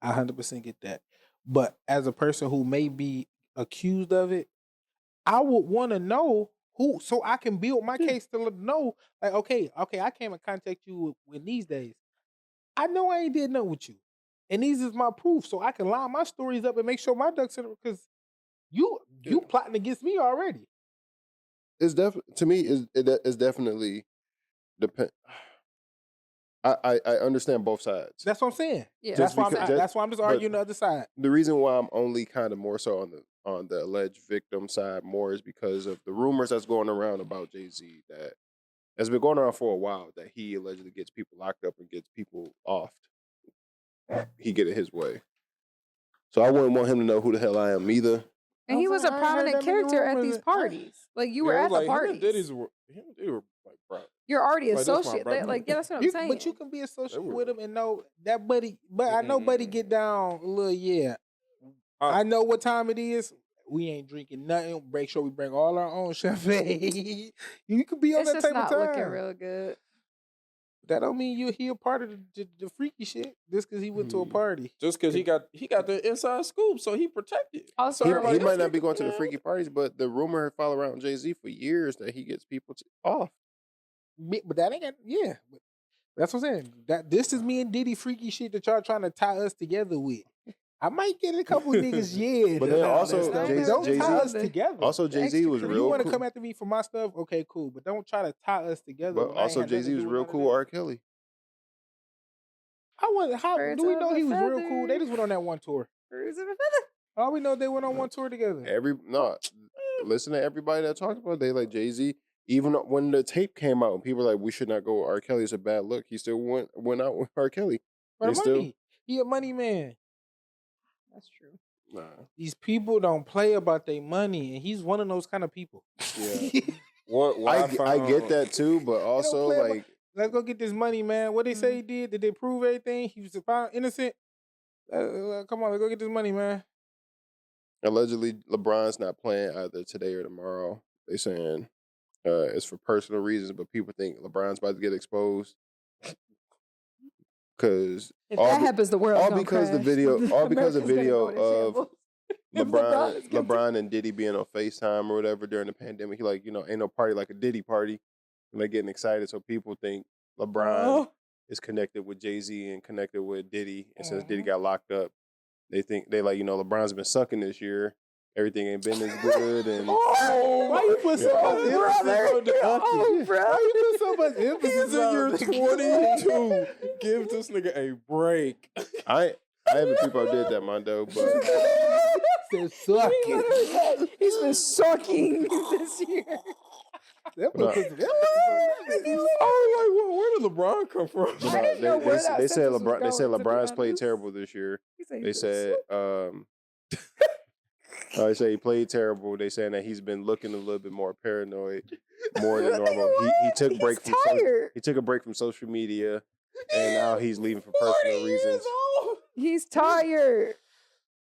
I 100% get that. But as a person who may be accused of it, I would want to know who, so I can build my case to know, like, okay, I came and contact you in these days. I know I ain't did nothing with you. And these is my proof, so I can line my stories up and make sure my ducks in it, because you plotting against me already. It's to me is definitely depend. I understand both sides. That's what I'm saying. Yeah. That's why I'm just arguing the other side. The reason why I'm only kind of more so on the alleged victim side more is because of the rumors that's going around about Jay-Z that has been going around for a while, that he allegedly gets people locked up and gets people offed. He get it his way. So I wouldn't want him to know who the hell I am either. And he was a prominent character at these parties. Like you were at the parties. Him and Diddy were like, bro. You're already Like, that's my associate. brother. Like, yeah, that's what I'm saying. But you can be associated with him and know that buddy. But I know buddy get down a little. I know what time it is. We ain't drinking nothing. Make sure we bring all our own champagne. You could be on it's that just type of not time. looking real good. That don't mean he a part of the freaky shit just because he went to a party. Just because he got the inside scoop, so he protected. Also, He might not be going to the freaky parties, but the rumor had followed around Jay-Z for years that he gets people off. But that ain't But that's what I'm saying. This is me and Diddy freaky shit that y'all trying to tie us together with. I might get a couple niggas, yeah. But then also, don't Jay-Z- tie us together. Also, Jay-Z was If real you want to cool. come after me for my stuff, okay, cool. But don't try to tie us together. But when I ain't also, had nothing Jay-Z to was do with real none of cool that. with R. Kelly. How Birds do we of know a he was real feather. cool? They just went on that one tour. Birds of a feather. All we know they went on one tour together. Listen to everybody that talked about it. They like Jay-Z. Even when the tape came out, and people were like, we should not go with R. Kelly. It's a bad look. He still went out with R. Kelly. For the money. He a money man. That's true. Nah. These people don't play about their money, and he's one of those kind of people. Yeah. I get that too, but also like, let's go get this money, man. What they say he did? Did they prove everything? He was found innocent. Come on, let's go get this money, man. allegedly LeBron's not playing either today or tomorrow. They saying it's for personal reasons, but people think LeBron's about to get exposed because If that happens, the world all because the video of LeBron and Diddy being on FaceTime or whatever during the pandemic. He like, ain't no party like a Diddy party. And they're getting excited, so people think LeBron is connected with Jay-Z and connected with Diddy. And since Diddy got locked up, they think LeBron's been sucking this year. Everything ain't been as good. And why you put so much emphasis on the bro. Why you put so much emphasis on You're 22. Give this nigga a break. I haven't people did that, Mondo, but Said sucking. He's been sucking this year. That Nah. was I was like, where did LeBron come from? I didn't know where that they said sentence was LeBron. They said going, to be LeBron's played honest. terrible this year. He They said they say he played terrible. They saying that he's been looking a little bit more paranoid, more than normal. He took a break from he took a break from social media, and now he's leaving for personal reasons. He's tired.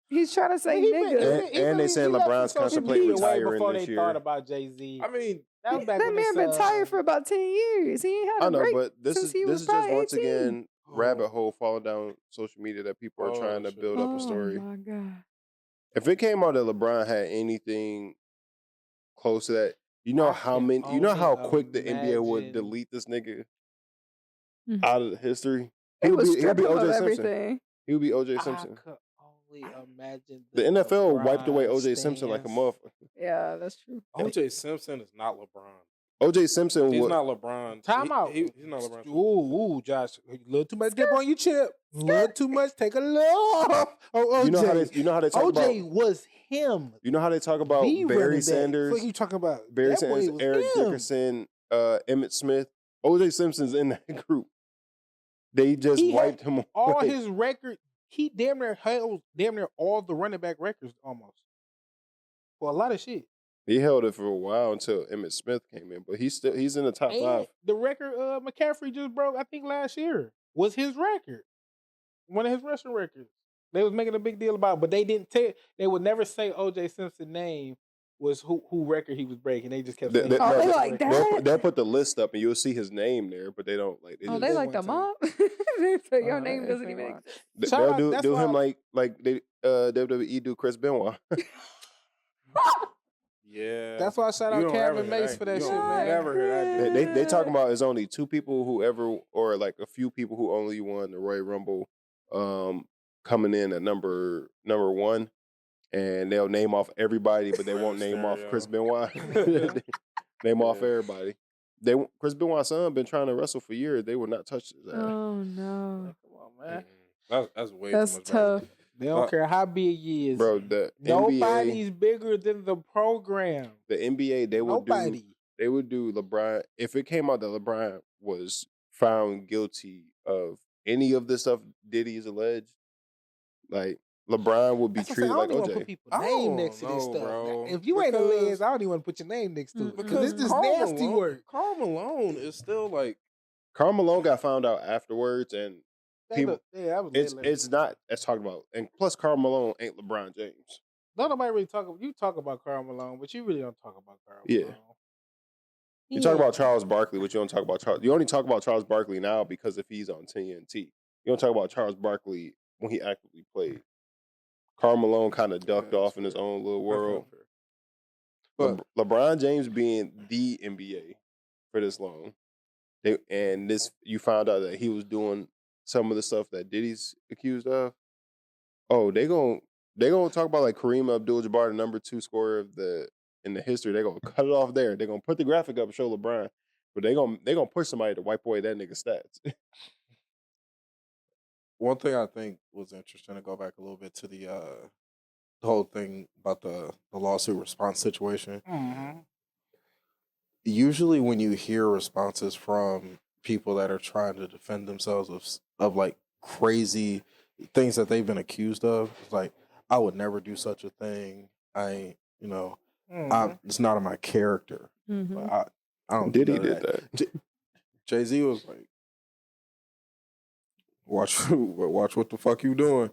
He's trying to say nigga. And they saying LeBron's contemplating retiring before this they year. thought about Jay-Z. I mean, that was back That when man his been son- tired for about 10 years. He ain't had a I know, break but this since is he was just once 18. again rabbit hole falling down social media that people are trying to shit. build up a story. Oh my God. If it came out that LeBron had anything close to that, how quick the NBA would imagine- delete this nigga Mhm. out of the history. It He'll was be stripping of O.J. Simpson. everything. He would be O.J. I Simpson. could only imagine The NFL wiped away LeBron O.J. Simpson like a stands. motherfucker. Yeah, that's true. O.J. Simpson is not LeBron. O.J. Simpson He's would. not LeBron. Time out. He's not LeBron. Ooh, Josh. A little too much dip on your chip. A little too much. Take a little off. Oh, OJ. You know how they talk OJ about. was him. You know how they talk about The running Barry back. Sanders, What you talking about? Barry That boy Sanders, was Eric him. Dickerson, Emmett Smith. O.J. Simpson's in that group. They just He had wiped him All away. his record, he damn near held all the running back records almost. For a lot of shit. He held it for a while until Emmett Smith came in, but he's in the top And 5. the record McCaffrey just broke, I think last year, was his record. One of his rushing records. They was making a big deal about it, but they didn't they would never say O.J. Simpson's name was who record he was breaking. They just kept saying They like that? They'll put the list up and you'll see his name there, but they don't like. They just- like the one mob? So your Oh, name that doesn't ain't even right. exist. Shout They'll out- do that's him why- like they WWE do Chris Benoit. Yeah. That's why I shout out You don't Kevin ever hear Mace that. for that You shit, don't man. never hear that. they talking about it's only 2 people who ever, or like a few people who only won the Royal Rumble, coming in at number 1, and they'll name off everybody, but they won't name off Chris Benoit. Name off everybody. Chris Benoit's son been trying to wrestle for years. They would not touch his ass. Oh no. Come on, man. That's way That's too much. tough. They don't care how big he is. Bro, the Nobody's bigger than the program. the NBA, they would Nobody. do LeBron. If it came out that LeBron was found guilty of any of the stuff Diddy's alleged, like LeBron would be That's what I'm treated saying. I like don't even want to OJ. put people's I name don't next to this know, stuff. bro. If you ain't a Because- les, I don't even want to put your name next to it. Because Because this is Karl nasty Malone- work. Karl Malone is still like Karl Malone got found out afterwards, and people, that was it's not as talked about. And plus, Karl Malone ain't LeBron James. Don't nobody really talk about. You talk about Karl Malone, but you really don't talk about Karl Yeah. Malone. You talk about Charles Barkley, but you don't talk about Charles. You only talk about Charles Barkley now because if he's on TNT. You don't talk about Charles Barkley when he actively played. Karl Malone kind of ducked off in his own little world. But LeBron James being the NBA for this long, you found out that he was doing some of the stuff that Diddy's accused of. Oh, they gonna talk about like Kareem Abdul-Jabbar, the number 2 scorer in the history. They're gonna cut it off there. They're gonna put the graphic up and show LeBron, but they gonna push somebody to wipe away that nigga's stats. One thing I think was interesting to go back a little bit to the whole thing about the lawsuit response situation. Mm-hmm. Usually, when you hear responses from people that are trying to defend themselves of like crazy things that they've been accused of, it's like, I would never do such a thing. I it's not in my character. Mm-hmm. I don't. Diddy did that. Jay-Z was like, watch what the fuck you doing.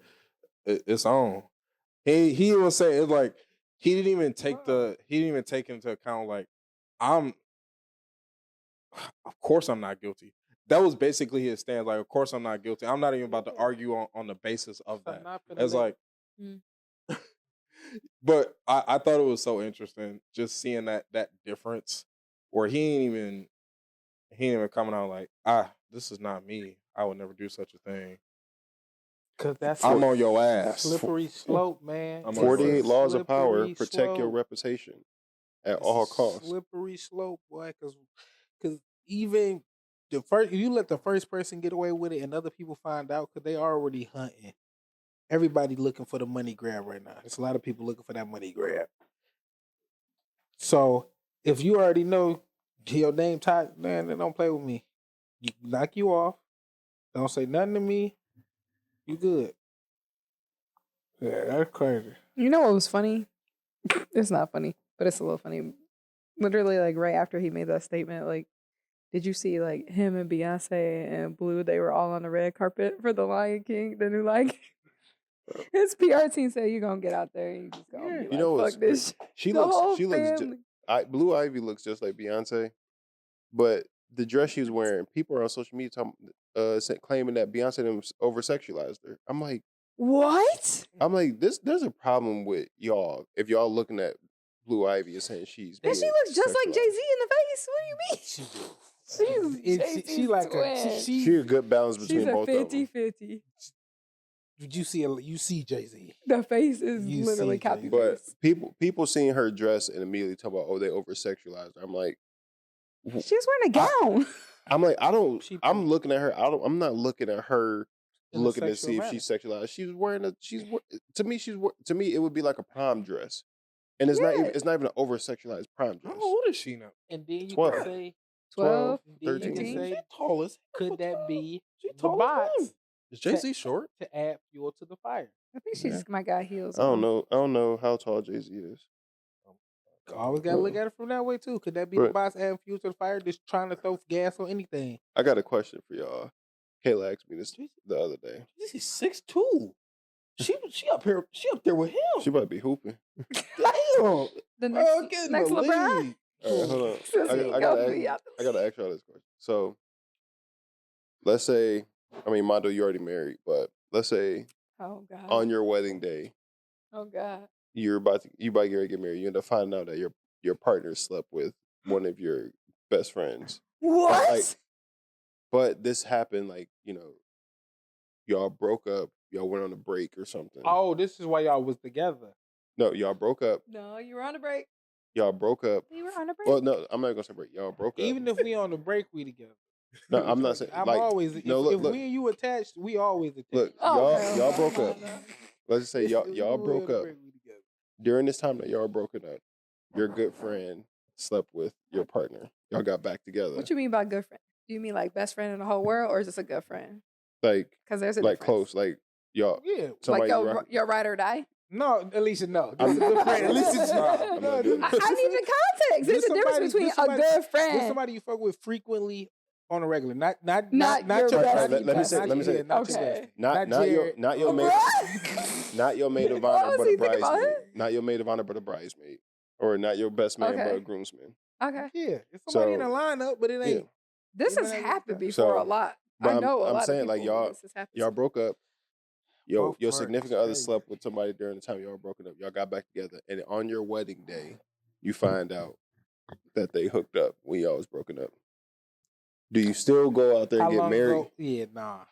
It's on. He even say it's like he didn't even take into account like of course I'm not guilty. That was basically his stance. Like, of course I'm not guilty. I'm not even about to argue on the basis of that. It's like, but I thought it was so interesting just seeing that difference where he ain't even coming out like, this is not me. I would never do such a thing. Cause I'm on your ass. Slippery slope, man. 48 laws of power. Slippery Protect your slope. reputation at all costs. Slippery slope, boy. Because even you let the first person get away with it, and other people find out because they already hunting. Everybody looking for the money grab right now. There's a lot of people looking for that money grab. So if you already know your name tag, man, then don't play with me. Knock you off. Don't say nothing to me. You good. Yeah, that's crazy. You know what was funny? It's not funny, but it's a little funny. Literally, like, right after he made that statement, like, did you see, like, him and Beyonce and Blue, they were all on the red carpet for the Lion King, the new Lion King? His PR team said, you gonna get out there and you just gonna be like, You know what's fuck this shit. She The whole looks family. Blue Ivy looks just like Beyonce, but the dress she was wearing, people are on social media claiming that Beyonce over sexualized her. I'm like, What? there's a problem with y'all if y'all looking at Blue Ivy and saying she's And she being looks just like sexualized. Jay-Z in the face. What do you mean? She like She a good balance between she's a both of them. 50-50. Did you see Jay-Z? The face is You literally see copy But paste. people seeing her dress and immediately talk about, they over sexualized her. I'm like, She was wearing a gown. I'm like, She- I'm looking at her. I'm not looking at her In a looking to sexual see if manner. she's sexualized. To me it would be like a prom dress. And it's Yeah. not even an over sexualized prom dress. How old is she now? And then you 12. can say, 12, then you 13. can 13. say, She tall as could that be She the tall as bots him. Is Jay-Z short? to add fuel to the fire? I think she just might got heels. I don't on. know how tall Jay-Z is. Always gotta look at it from that way too. Could that be the Right. bots adding fuel to the fire, just trying to throw gas on anything? I got a question for y'all. Kayla asked me this the other day. This is 6'2". She up here. She up there with him. She might be hooping. Damn. The Get in next the LeBron. league. All right, hold on. Says he I gonna be out the gotta ask y'all this question. So, let's say, Mondo, you already married, but let's say Oh God. on your wedding day, Oh God. you about to get ready to get married. You end up finding out that your partner slept with one of your best friends. What? Like, but this happened y'all broke up. Y'all went on a break or something. Oh, this is why y'all was together. No, y'all broke up. No, you were on a break. Y'all broke up. You were on a break. Well, no, I'm not gonna say break. Y'all broke up. Even if we on the break, we together. No, I'm not saying. I'm like, always. no, If look. we and you attached, we always attached. Look, Oh, y'all no, broke no, up. no. Let's just say If y'all we on broke the up. break, we together. During this time that y'all broken up, your good friend slept with your partner. Y'all got back together. What you mean by good friend? Do you mean like best friend in the whole world, or is this a good friend? Like Because there's a like difference. close, like y'all. Yeah. Somebody Like your ride or die. No, Alicia, no. This I'm- is a good friend. Alicia, I'm not doing I this. need the context. There's a difference between a good This friend. somebody you fuck with frequently on a regular, not Not your your best bestie, friend. let me say- Not let me say- your- not your Okay. bestie. Not your maid, What? not your maid of What honor, was but he a thinking about bridesmaid. her? Not your maid of honor, but a bridesmaid, or not your best man, but Okay. a groomsman. Okay. Yeah, it's somebody in So- a lineup, but it ain't. This You has know, happened before so- a lot. but I know a I'm lot saying, of like, people y'all- where this has happened. Y'all broke up. Your Both significant parties other crazy. slept with somebody during the time y'all broken up. Y'all got back together, and on your wedding day, you find out that they hooked up when y'all was broken up. Do you still go out there and How get long married, ago? Yeah, nah.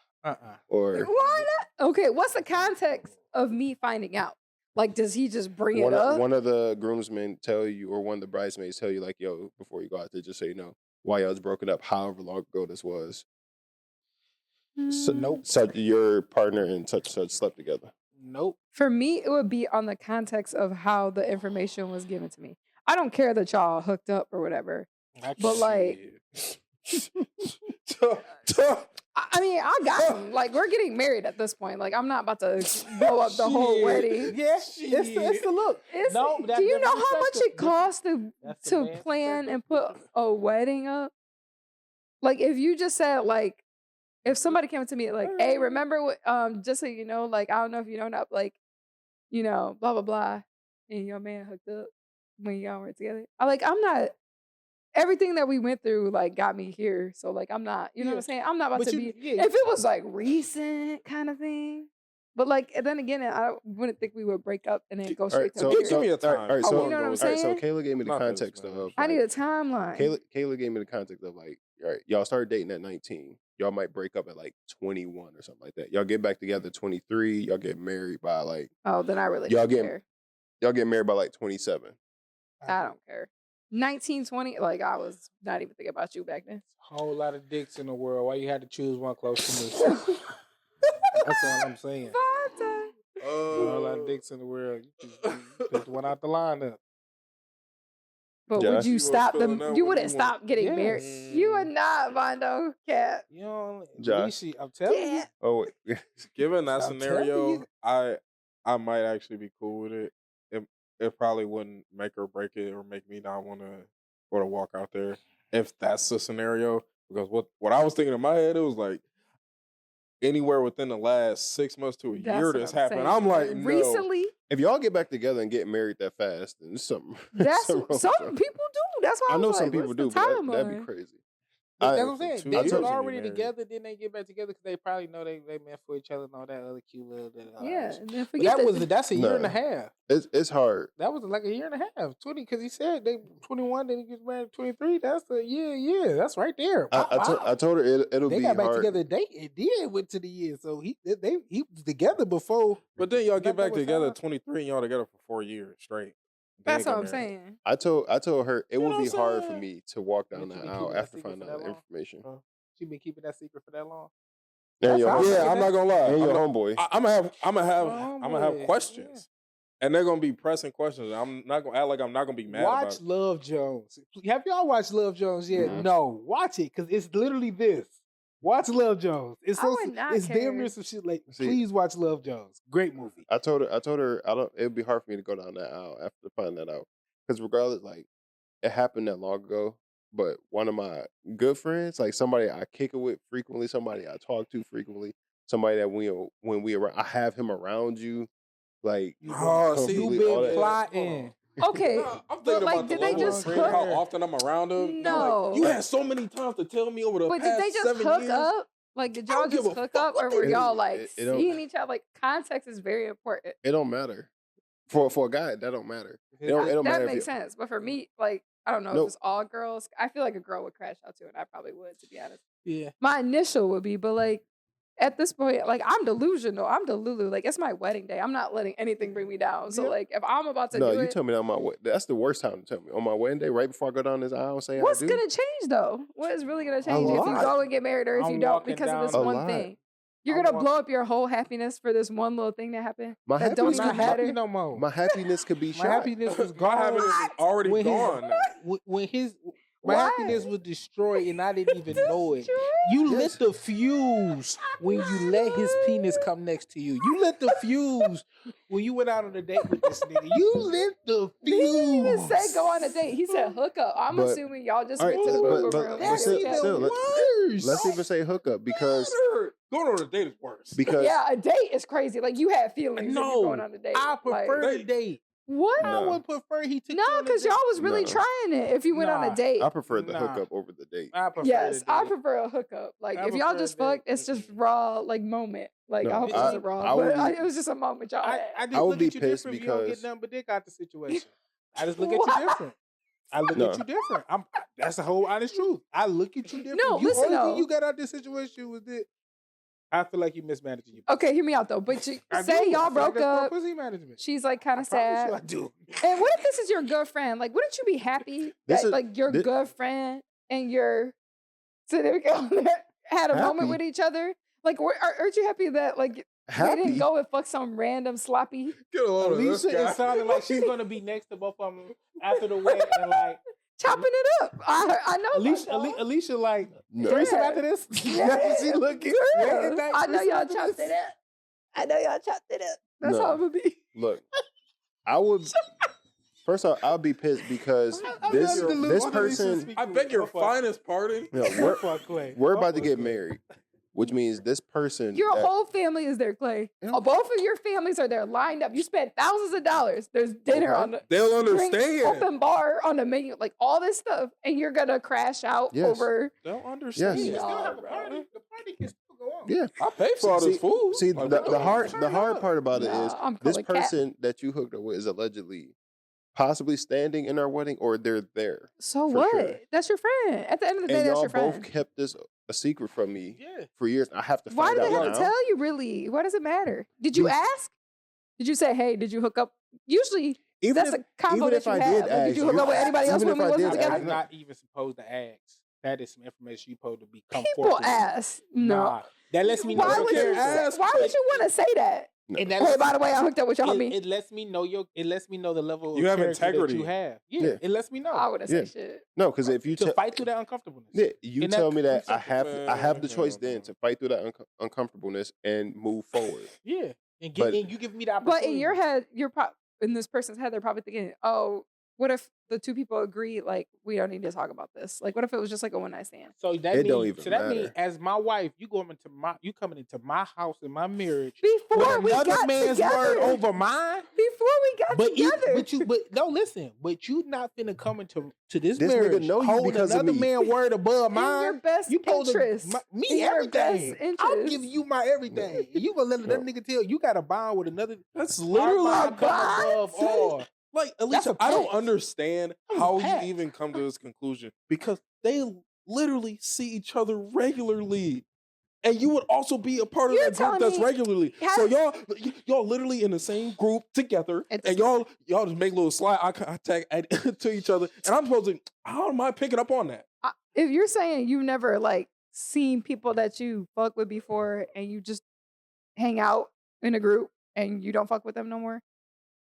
or Why not? Okay, what's the context of me finding out? Like, does he just bring it up? One of the groomsmen tell you, or one of the bridesmaids tell you, like, yo, before you go out there, just so you know, why y'all's broken up, however long ago this was. So, Nope. So your partner and such slept together. Nope. For me, it would be on the context of how the information was given to me. I don't care that y'all hooked up or whatever. But like, I mean, I got him. Like, we're getting married at this point. Like, I'm not about to blow up the whole wedding. Yeah, it's the look. Do you know how much it costs to plan and put a wedding up? Like, if you just said, like, if somebody came to me like, hey, remember what, just so you know, like, I don't know if you know that, like, you know, blah, blah, blah, and your man hooked up when y'all were together. I'm not, everything that we went through, like, got me here. So, like, I'm not, you know what I'm saying? I'm not about to be, if it was, like, recent kind of thing. But, like, and then again, I wouldn't think we would break up and then go straight to give me a time. All right, so, you know what I'm saying? So Kayla gave me the context of. I need a timeline. Kayla gave me the context of, like, all right, y'all started dating at 19. Y'all might break up at, like, 21 or something like that. Y'all get back together 23. Y'all get married by, like. Oh, then I really don't care. Y'all get married by, like, 27. I don't care. 19, 20, like, I was not even thinking about you back then. A whole lot of dicks in the world. Why you had to choose one close to me? That's all I'm saying. A whole lot of dicks in the world. You just one out the lineup. But would you stop them? You wouldn't stop getting married. You would not, Mondo Cat. You know, Josh. I'm telling you. Oh, wait. Given that scenario, I might actually be cool with it. It probably wouldn't make or break it or make me not want to walk out there if that's the scenario. Because what I was thinking in my head, it was like anywhere within the last 6 months to a year this happened. Saying. I'm like, no. Recently, if y'all get back together and get married that fast, then it's something. Some people do. That's why I know was some like, people do, but that'd be crazy. That's what I'm saying. They was already together, then they get back together because they probably know they meant for each other and all that other cute little. And then That's a year and a half. It's hard. That was like a year and a half. 20, because he said they 21, then he gets married at 23. That's a year. That's right there. I told her it'll be hard. They got back together. It did went to the year, so he was together before. But then y'all get back together at 23 and y'all together for 4 years straight. That's what I'm saying. I told her it would be hard for saying? me to walk down that aisle after secret finding for out that the long? information. She been keeping that secret for that long. And your I'm not gonna lie. and your homeboy. I'm gonna have questions, and they're gonna be pressing questions. I'm not gonna act like I'm not gonna be mad. Watch about it. Love Jones. Have y'all watched Love Jones yet? Mm-hmm. No, watch it because it's literally this. Watch Love Jones. It's so it's damn near some shit. Like, please watch Love Jones. Great movie. I told her it would be hard for me to go down that aisle after finding that out. Because regardless, like, it happened that long ago, but one of my good friends, like somebody I kick it with frequently, somebody I talk to frequently, somebody that when we around, I have him around you, like, you been plotting. Okay, I'm thinking like, did they just hook? How often I'm around him? No, like, you had so many times to tell me over the past 7 years. But did they just hook up? Like, did y'all just hook up, or were y'all like seeing each other? Like, context is very important. It don't matter. For a guy, that don't matter. It don't matter. That makes sense. But for me, like, I don't know if it's all girls. I feel like a girl would crash out too, and I probably would, to be honest. Yeah. My initial would be, but like, at this point, like, I'm delusional. I'm delulu. Like, it's my wedding day. I'm not letting anything bring me down. So, like, if I'm about to do it. No, you tell me that on my that's the worst time to tell me. On my wedding day, right before I go down this aisle and say what's going to change, though? What is really going to change if you go and get married or if you don't because of this one thing? You're going to blow up your whole happiness for this one little thing that happened? That don't even matter. No more. My happiness could be shot. My happiness was gone. My happiness is already gone. My happiness was destroyed and I didn't even know it. You lit the fuse when you let his penis come next to you. You lit the fuse when you went out on a date with this nigga. You lit the fuse. He didn't even say go on a date. He said hook up. I'm assuming y'all just went to the boomer room. That's even worse. Let's even say hook up because going on a date is worse. Because a date is crazy. Like, you had feelings if you're going on a date. I prefer the date. What? I would prefer he took because y'all was really trying it if you went on a date. I prefer the hookup over the date. I prefer I prefer a hookup. Like, if y'all just fucked, it's just raw, like, moment. Like, I hope it wasn't raw, but it was just a moment y'all had. I just look at you different if you don't get nothing but dick out the situation. I just look at you different. I look at you different. That's the whole honest truth. I look at you different. No, listen, only thing you got out this situation was that I feel like you mismanaging your Okay, hear me out though. But say I do. y'all I feel like broke that's poor up. pussy management. She's like kind I of promise sad. you I do. And what if this is your good friend? Like, wouldn't you be happy This that is- like your this- good friend and your significant other had a moment Happy? with each other? Like, aren't you happy that like they didn't go and fuck some random sloppy? Get a load of this Alicia guy. is sounding like she's gonna be next to both of them after the wedding, and like Chopping it up. I know. Alicia, like No. threesome Yeah. after this. Yeah. That's what she looking. Girl, Late night I know threesome y'all after chopped this. it up. I know y'all chopped it up. That's No. how I'm gonna be. Look, I would. First off, I'll be pissed because I'm this not deluded. this What did Alicia person. speak I to? beg your Fuck. finest pardon. You know, Fuck Clay. we're Fuck about to get Clay. married, which means this person. Your that- whole family is there, Clay. Yeah. Oh, both of your families are there lined up. You spent thousands of dollars. There's dinner Okay. on the They'll drink, understand. open bar on the menu, like all this stuff, and you're gonna crash out Yes. over. They'll understand. Yes. You still No, have a bro. party. The party can still go on. Yeah. I pay for all this food. See, Like, the hard turn part up. about it is Nah, I'm this calling cap. person that you hooked up with is allegedly possibly standing in our wedding, or they're there. So For what? sure. That's your friend. At the end of the day, And that's y'all your both friend. kept this a secret from me Yeah. for years. I have to Why find do they out have now. to tell you? Really? Why does it matter? Did you Be- ask? Did you say, "Hey, did you hook up?" Usually, Even that's if, a combo even that if you I have. did Like, ask, did you hook up with anybody else even when we if I wasn't did I'm ask, together? not even supposed to ask. That is some information you're supposed to become People forth with. ask. No. Nah, that lets me know Why your would you? character. ask. Why would you want to say that? No. And that Hey, lets by the way, I hooked up with your homie. it lets me know it lets me know the level of You have character integrity. that you have. Yeah, Yeah. it lets me know. I wouldn't Yeah. say shit. No, because if you to tell fight through that uncomfortableness. yeah, you And that tell me that I concept- have the choice then to fight through that uncomfortableness and move forward. Yeah. And But- and you give me the opportunity. But in your head, in this person's head, they're probably thinking, "Oh, what if the two people agree? Like, we don't need to talk about this. Like, what if it was just like a one night stand?" So that It means, don't even so that means matter. as my wife, you coming into my house in my marriage Before with we another got man's together. word over mine. Before we got together. But no, listen. But you not finna come into this This marriage nigga know you holding because of another me. man word above in your mine. best You supposed interest. to me In your everything. best interest. I'm giving you my everything. You gonna let that nigga tell you got a bond with another. That's Our literally bond come God. above all. like That's Alicia. a I don't pact. understand That's a how pact. you even come to this conclusion because they literally see each other regularly. And you would also be a part of You're that group telling that's me- regularly. So y'all literally in the same group together, It and y'all just make little slide eye contact to each other. And I'm supposed to, how am I picking up on that? If you're saying you've never like seen people that you fuck with before and you just hang out in a group and you don't fuck with them no more,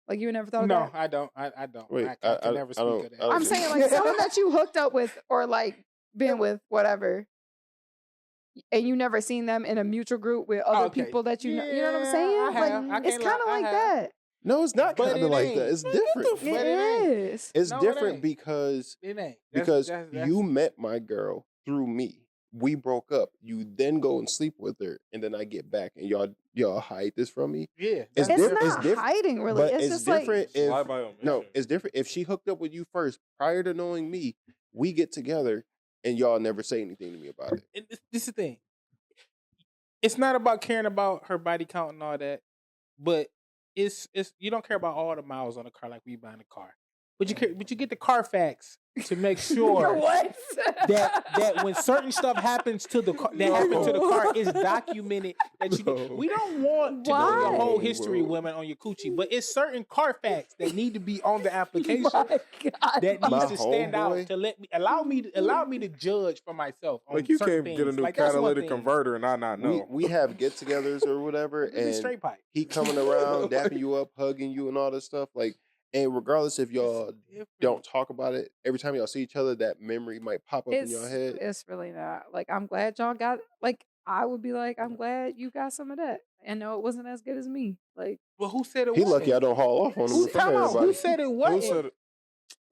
like you never thought of No, that? I don't. I don't. Wait, I I can never speak don't- of that. I don't I'm think- saying like someone that you hooked up with or like been with, whatever, and you never seen them in a mutual group with other Okay. people that you know. You know what I'm Yeah, saying? I have. I Like it's can't kind of lie, I like have. that. No, it's not But kind it of like ain't. that. It's Man, get different. the fuck- It But it ain't. is. It's No, it different ain't. because It ain't. you met my girl through me. We broke up. You then go and sleep with her, and then I get back, and y'all hide this from me. Yeah. It's It's different- not it's hiding really. But It's it's just like different Lie if by omission. no, it's different if she hooked up with you first prior to knowing me. We get together, and y'all never say anything to me about it. This is the thing. It's not about caring about her body count and all that, but it's you don't care about all the miles on the car like we buying a car, but you get the Carfax to make sure what? that when certain stuff happens to the car, that happened to the car is documented. That you No. we don't want to know Why? your whole history, Bro. women, on your coochie, but it's certain Carfax that need to be on the application. My God. That My needs to stand out homeboy- to allow me to judge for myself. On Like you certain can't get a things. new Like, that's one catalytic thing. converter and I not know. We have get-togethers or whatever, It's a and straight pipe. he coming around, dapping you up, hugging you, and all this stuff. Like, and regardless if y'all don't talk about it, every time y'all see each other, that memory might pop up in your head. It's really not. Like, I'm glad y'all got, like, I would be like, I'm glad you got some of that. I know it wasn't as good as me. Like, Well, who said it? He wasn't? lucky I don't haul off on him Who, in front of time out, everybody. who said it Who wasn't? said it?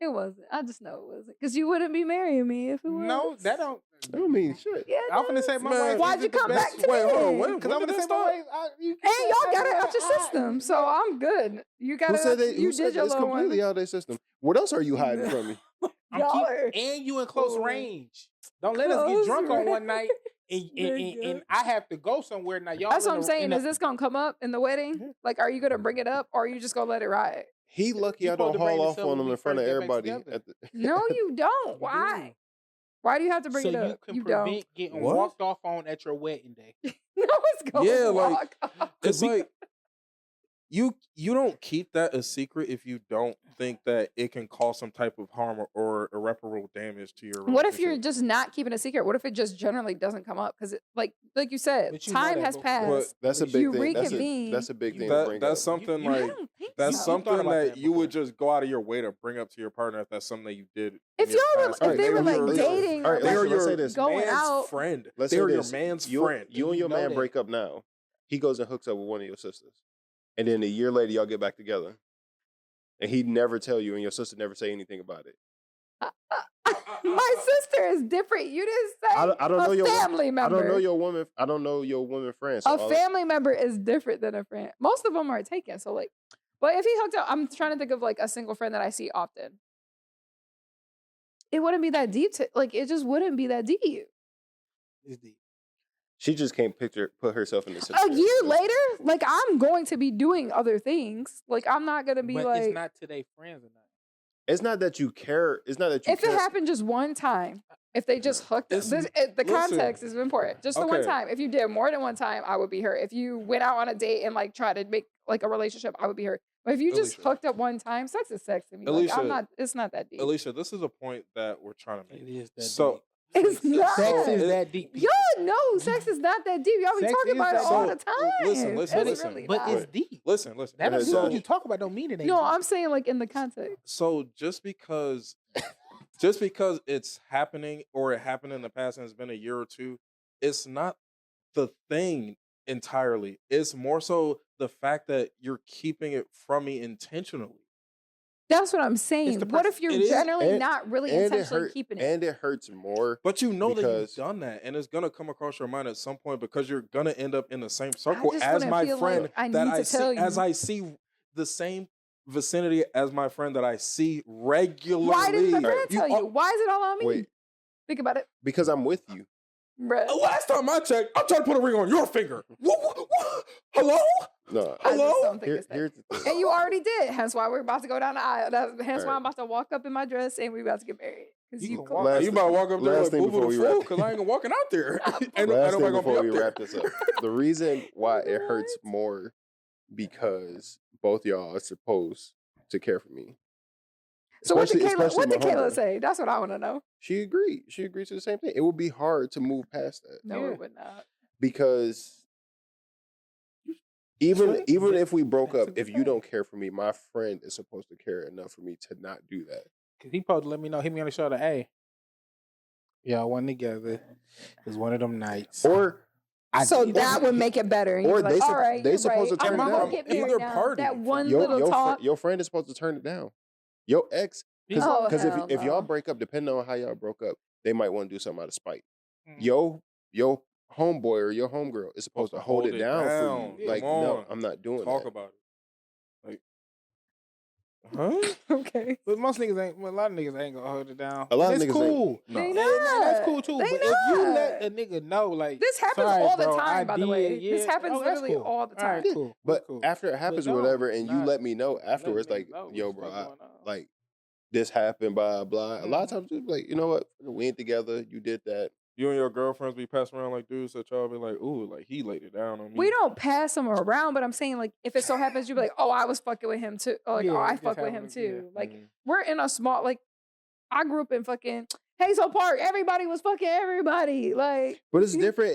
it wasn't. I just know it wasn't. Because you wouldn't be marrying me if it was. No, that don't. I don't mean shit. Yeah, I'm gonna say my Man, wife. why'd is you the come best- back to Wait, me? hold on. then? When Because I'm did gonna that say my start? wife. And y'all got it out your system. So I'm good. You got Who it. said You who said did your it's little completely one. out of their system? What else are you hiding from me? Y'all are And you in close cool. range. Don't let us get Close drunk on range. one night and I have to go somewhere now. Y'all. That's what in I'm a- saying. in a- Is this gonna come up in the wedding? Like, are you gonna bring it up, or are you just gonna let it ride? He lucky You I don't supposed to bring haul this off up on when him we in front of first get back everybody. together. At the, No, you don't. You Why? Why do you have to bring so it up? you can prevent getting walked off on at your wedding day. No one's going to walk off. It's like you don't keep that a secret if you don't think that it can cause some type of harm or irreparable damage to your relationship. What if you're just not keeping a secret? What if it just generally doesn't come up? Because, like you said, time has passed. That's a big you thing. Reconvene. That's a big thing. That's something that's something that you would just go out of your way to bring up to your partner if that's something that you did. If they were like dating, all right, they are your going out, friend. They are your man's friend. You and your man break up now. He goes and hooks up with one of your sisters. And then a year later, y'all get back together. And he'd never tell you, and your sister never say anything about it. My sister is different. You didn't say I don't know your family member. I don't know your woman. I don't know your woman friend. So a family member is different than a friend. Most of them are taken. So like, but if he hooked up, I'm trying to think of like a single friend that I see often. It wouldn't be that deep. It just wouldn't be that deep. It's deep. She just can't put herself in the situation. A year later, like I'm going to be doing other things. Like I'm not going to be but it's not today friends or not. It's not that you care. It's not that you. If it happened just one time, if they just hooked up, the context is important. Just the one time. If you did more than one time, I would be hurt. If you went out on a date and like tried to make like a relationship, I would be hurt. But if you just hooked up one time, sex is sex to me. Alicia, like, it's not that deep. Alicia, this is a point that we're trying to make. It is that deep. It's not. Sex is that deep. Y'all know sex is not that deep. Y'all be talking about it all the time. Listen. Really but it's deep. Listen. That doesn't mean what you talk about don't mean it ain't No, deep. I'm saying like in the context. So just because it's happening or it happened in the past and it's been a year or two, it's not the thing entirely. It's more so the fact that you're keeping it from me intentionally. That's what I'm saying. What if you're generally not really intentionally keeping it? And it hurts more. But you know that you've done that. And it's going to come across your mind at some point because you're going to end up in the same circle as my friend as I see the same vicinity as my friend that I see regularly. Why did the friend tell you? Why is it all on me? Wait. Think about it. Because I'm with you. Bruh. Last time I checked, I'm trying to put a ring on your finger. What? Hello? No. Hello? Here's the thing. And you already did. Hence why we're about to go down the aisle. Hence why I'm about to walk up in my dress and we're about to get married. You about to walk up there like boo-boo the fool because I ain't walking out there. Last thing before we wrap this up. The reason why it hurts more because both y'all are supposed to care for me. So what did Kayla say? That's what I want to know. She agreed. She agreed to the same thing. It would be hard to move past that. No, it would not. Because even if we broke up, if you don't care for me, my friend is supposed to care enough for me to not do that. Because he supposed to let me know, hit me on the shoulder, hey, y'all went together. It was one of them nights. Or that would make it better. Or they supposed to turn it down. Either party. That one little talk. Your friend is supposed to turn it down. Your ex, because if y'all break up, depending on how y'all broke up, they might want to do something out of spite. Your homeboy or your homegirl is supposed to hold it down for you. Like, no, I'm not doing that. Talk about it. Like, Okay. But most niggas ain't. Well, a lot of niggas ain't gonna hold it down. A lot of niggas cool. No. That's cool too. But if you let a nigga know, like this happens all the time, by the way. This happens literally all the time. Right, cool. But after it happens or whatever, and you let me know afterwards, like, yo, bro, like this happened, blah blah. A lot of times, like, you know what, we ain't together. You did that. You and your girlfriends be passing around like dudes that y'all be like, ooh, like he laid it down on me. We don't pass them around, but I'm saying like if it so happens, you be like, oh, I was fucking with him too. Or, like, I fuck with him too. Yeah. Like we're in a small, like I grew up in fucking Hazel Park. Everybody was fucking everybody. Like, but it's different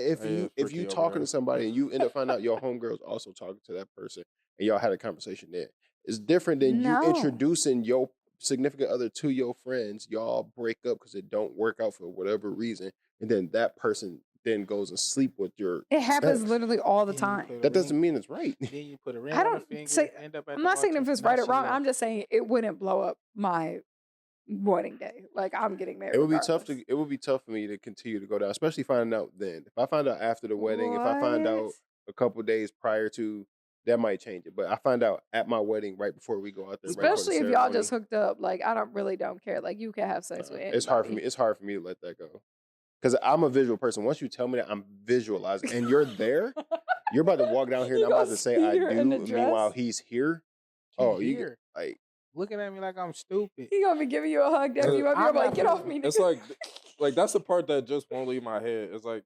if you talking to somebody and you end up finding out your homegirl's also talking to that person and y'all had a conversation there. It's different than you introducing your significant other to your friends. Y'all break up because it don't work out for whatever reason. And then that person then goes and sleep with your It happens literally all the time. That doesn't mean it's right. Then you put a ring on the finger, end up at I'm not saying if it's right or wrong. I'm just saying it wouldn't blow up my wedding day. Like I'm getting married. It would be tough for me to continue to go down, especially finding out then. If I find out after the wedding, if I find out a couple of days prior to, that might change it. But I find out at my wedding right before we go out there. Especially if y'all just hooked up. Like I don't care. Like you can have sex with anybody. It's hard for me. It's hard for me to let that go. Because I'm a visual person. Once you tell me that, I'm visualizing. And you're there. You're about to walk down here and I'm about to say I do. Meanwhile, he's here. You like looking at me like I'm stupid. He gonna be giving you a hug, dapping you up. You're I'm like, not get off feeling- me. It's nigga." like that's the part that just won't leave my head. It's like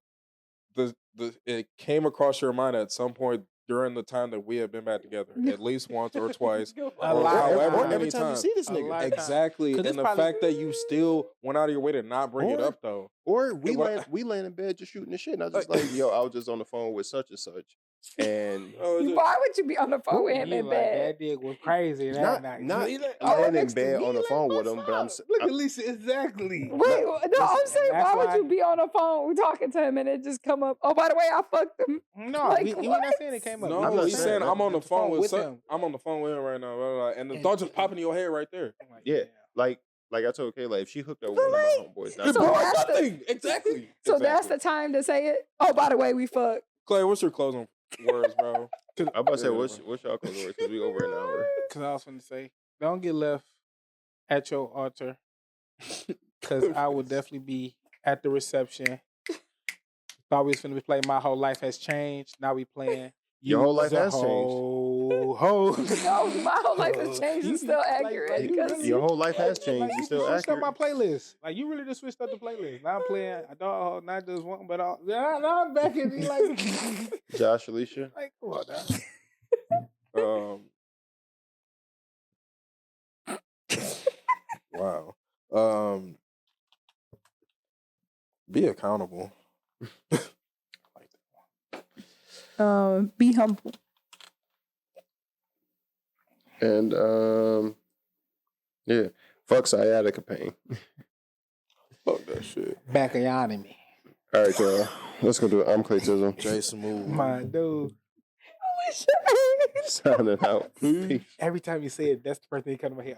it came across your mind at some point during the time that we have been back together, at least once or twice, A or lot of however times. many every time you times. see this A nigga. lot of times. Exactly, 'Cause and it's the probably- fact that you still went out of your way to not bring it Or- up though. Or we What- laying in bed just shooting the shit, and I just like, yo, I was just on the phone with such and such, and Why would you be on the phone with him He in like, bed? that dick was crazy that not night. not He like, laying in next to bed me, on the like, phone with what's him, but up? Look at Lisa, exactly. Wait, no, I'm saying, that's why would why- you be on the phone talking to him and it just come up? Oh, by the way, I fucked him. No, Like, we what? not saying it came up. No, I'm not he's saying saying that. I'm on the phone with him. I'm on the phone with him right now, blah, blah, blah, and the And- thought just popping in your head right there. I'm like, Yeah. like I told Kayla, if she hooked up with one of my homeboys, So that's that's the- nothing. Exactly. So that's the time to say it. Oh, by the way, we fucked. Clay, what's your closing words, bro? I'm about to say, Yeah, what's y'all closing words? Because we over an hour. Because I was going to say, don't get left at your altar. Because I will definitely be at the reception. Thought we was finna be playing My Whole Life Has Changed. Now we playing. Your whole life Use a has changed. Ho. No, my whole life has changed. You It's still like- accurate. like you because- really- Your whole life has Like, changed. you It's still switched up accurate. my playlist. Like you really just switched up the playlist. Now I'm playing a dog, not just one, but all. Yeah, now I'm back in like, Josh, Alicia. like come on now. Wow. Be accountable. Be humble. And yeah, fuck sciatica pain. Fuck that shit. Bacchiotomy. All right, y'all. Let's go do it. I'm Clay Tizzle. Jay Smooth. My dude. Signing out. Peace. Every time you say it, that's the first thing that comes to my head.